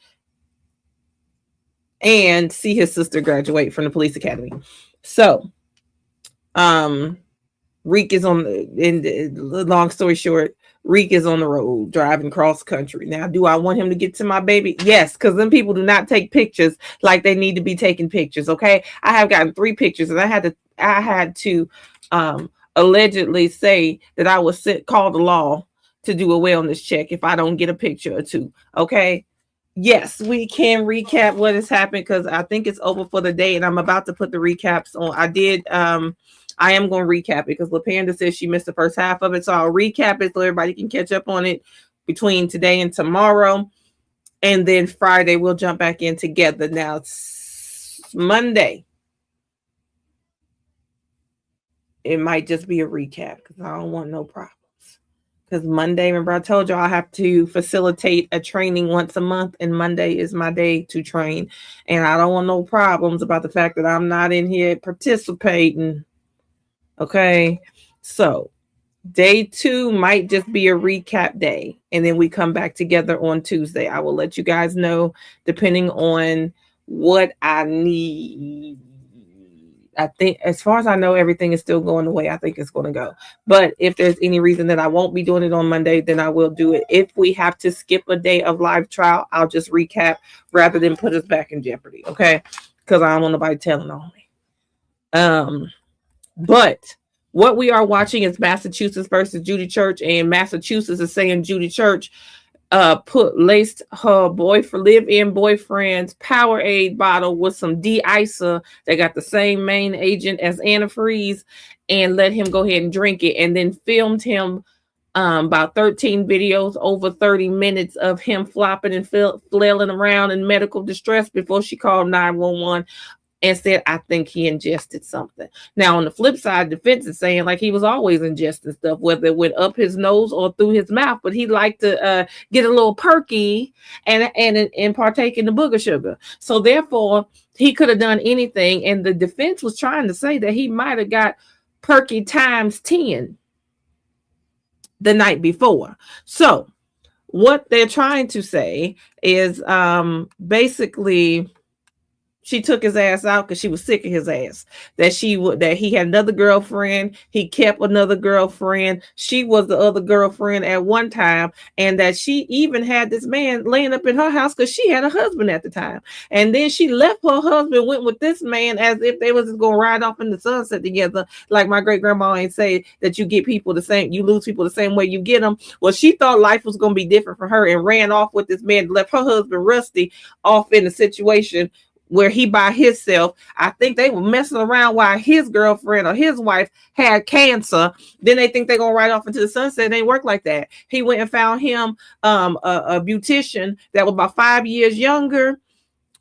S1: and see his sister graduate from the police academy. So, Reek is long story short, Reek is on the road driving cross country. Now, do I want him to get to my baby? Yes, because them people do not take pictures like they need to be taking pictures. Okay. I have gotten 3 pictures, and I had to allegedly say that I would call the law to do a wellness check if I don't get a picture or 2. Okay. Yes, we can recap what has happened because I think it's over for the day, and I'm about to put the recaps on. I am going to recap it because LaPanda says she missed the first half of it. So I'll recap it so everybody can catch up on it between today and tomorrow. And then Friday, we'll jump back in together. Now, Monday, it might just be a recap because I don't want no problems. Because Monday, remember I told you I have to facilitate a training once a month, and Monday is my day to train. And I don't want no problems about the fact that I'm not in here participating. Okay, so day 2 might just be a recap day, and then we come back together on Tuesday. I will let you guys know depending on what I need. I think, as far as I know, everything is still going the way I think it's going to go. But if there's any reason that I won't be doing it on Monday, then I will do it. If we have to skip a day of live trial, I'll just recap rather than put us back in jeopardy. Okay, because I don't want nobody telling on me. But what we are watching is Massachusetts versus Judy Church, and Massachusetts is saying Judy Church laced her live-in boyfriend's PowerAde bottle with some De-Icer that got the same main agent as antifreeze, and let him go ahead and drink it, and then filmed him about 13 videos over 30 minutes of him flopping and flailing around in medical distress before she called 911 and said, I think he ingested something. Now, on the flip side, defense is saying like he was always ingesting stuff, whether it went up his nose or through his mouth, but he liked to get a little perky and partake in the booger sugar. So therefore, he could have done anything. And the defense was trying to say that he might have got perky times 10 the night before. So what they're trying to say is basically, she took his ass out because she was sick of his ass. That he had another girlfriend. He kept another girlfriend. She was the other girlfriend at one time, and that she even had this man laying up in her house because she had a husband at the time. And then she left her husband, went with this man as if they was just gonna ride off in the sunset together. Like my great grandma ain't say that you get people the same, you lose people the same way you get them. Well, she thought life was gonna be different for her and ran off with this man, left her husband Rusty off in a situation where he by himself. I think they were messing around while his girlfriend or his wife had cancer. Then they think they're gonna ride off into the sunset. It ain't work like that. He went and found him a beautician that was about 5 years younger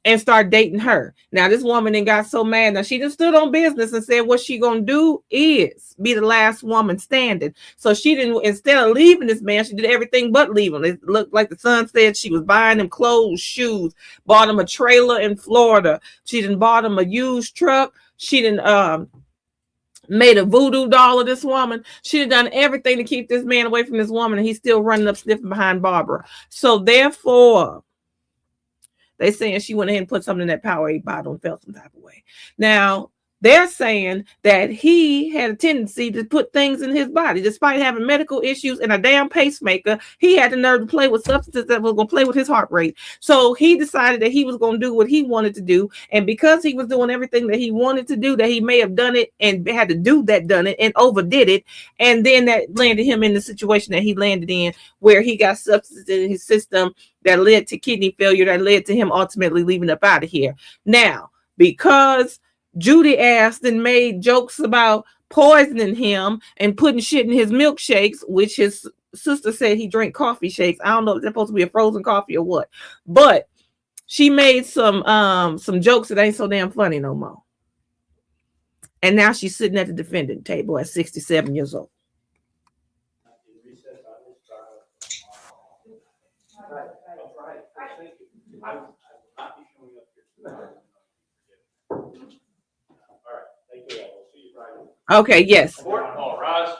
S1: and start dating her. Now this woman then got so mad. Now she just stood on business and said what she gonna do is be the last woman standing. So she didn't, instead of leaving this man, she did everything but leave him. It looked like the son said she was buying him clothes, shoes, bought him a trailer in Florida. She didn't bought him a used truck. She didn't made a voodoo doll of this woman. She had done everything to keep this man away from this woman, and he's still running up sniffing behind Barbara. So therefore, they saying she went ahead and put something in that PowerAde bottle and felt some type of way. Now, they're saying that he had a tendency to put things in his body. Despite having medical issues and a damn pacemaker, he had the nerve to play with substances that was going to play with his heart rate. So he decided that he was going to do what he wanted to do. And because he was doing everything that he wanted to do, that he may have done it and had to do that, done it and overdid it. And then that landed him in the situation that he landed in, where he got substances in his system that led to kidney failure, that led to him ultimately leaving up out of here. Now, because Judy asked and made jokes about poisoning him and putting shit in his milkshakes, which his sister said he drank coffee shakes. I don't know if they're supposed to be a frozen coffee or what, but she made some jokes that ain't so damn funny no more. And now she's sitting at the defendant table at 67 years old.
S10: I will not be showing up here tomorrow. All right, thank you all. We'll see you Friday.
S1: Okay, yes.
S10: Court call, Roz.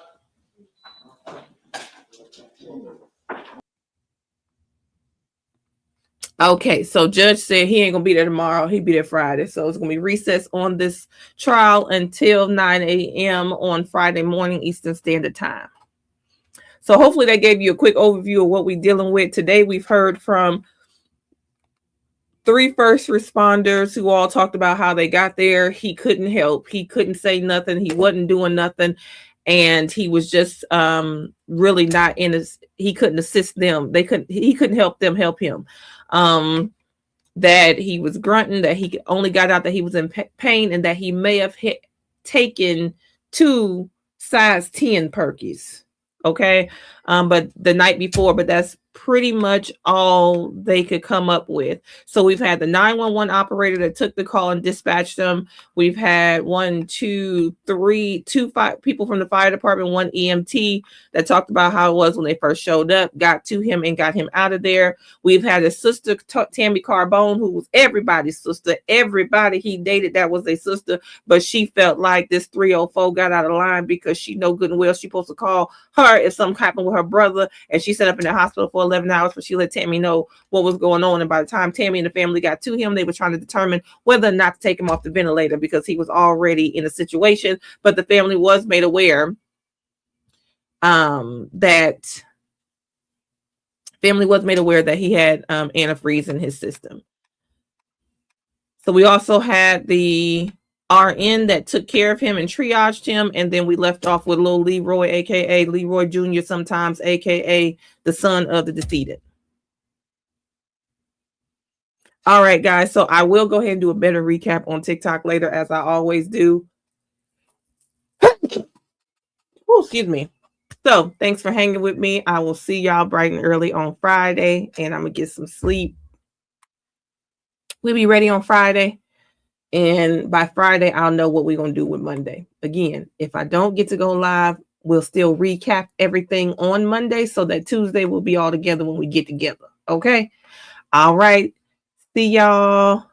S1: Okay, so judge said he ain't gonna be there tomorrow. He'll be there Friday. So it's gonna be recess on this trial until 9 a.m. on Friday morning Eastern Standard Time. So hopefully that gave you a quick overview of what we're dealing with today. We've heard from 3 first responders who all talked about how they got there. He couldn't help. He couldn't say nothing. He wasn't doing nothing. And he was just really not in his, he couldn't assist them. He couldn't help them help him. That he was grunting, that he only got out that he was in pain, and that he may have taken 2 size 10 perkies. Okay. But the night before, but that's pretty much all they could come up with. So we've had the 911 operator that took the call and dispatched them. We've had two people from the fire department, one EMT that talked about how it was when they first showed up, got to him and got him out of there. We've had his sister, Tammy Carbone, who was everybody's sister. Everybody he dated that was a sister, but she felt like this 304 got out of line because she know good and well she's supposed to call her if something happened with her brother, and she set up in the hospital for 11 hours, but she let Tammy know what was going on. And by the time Tammy and the family got to him, they were trying to determine whether or not to take him off the ventilator because he was already in a situation. But the family was made aware that he had antifreeze in his system. So we also had the RN that took care of him and triaged him, and then we left off with little Leroy, aka Leroy Jr. sometimes, aka the son of the decedent. All right, guys, so I will go ahead and do a better recap on TikTok later, as I always do. Oh, excuse me. So thanks for hanging with me. I will see y'all bright and early on Friday, and I'm gonna get some sleep. We'll be ready on Friday. And by Friday, I'll know what we're going to do with Monday. Again, if I don't get to go live, we'll still recap everything on Monday so that Tuesday will be all together when we get together. Okay. All right. See y'all.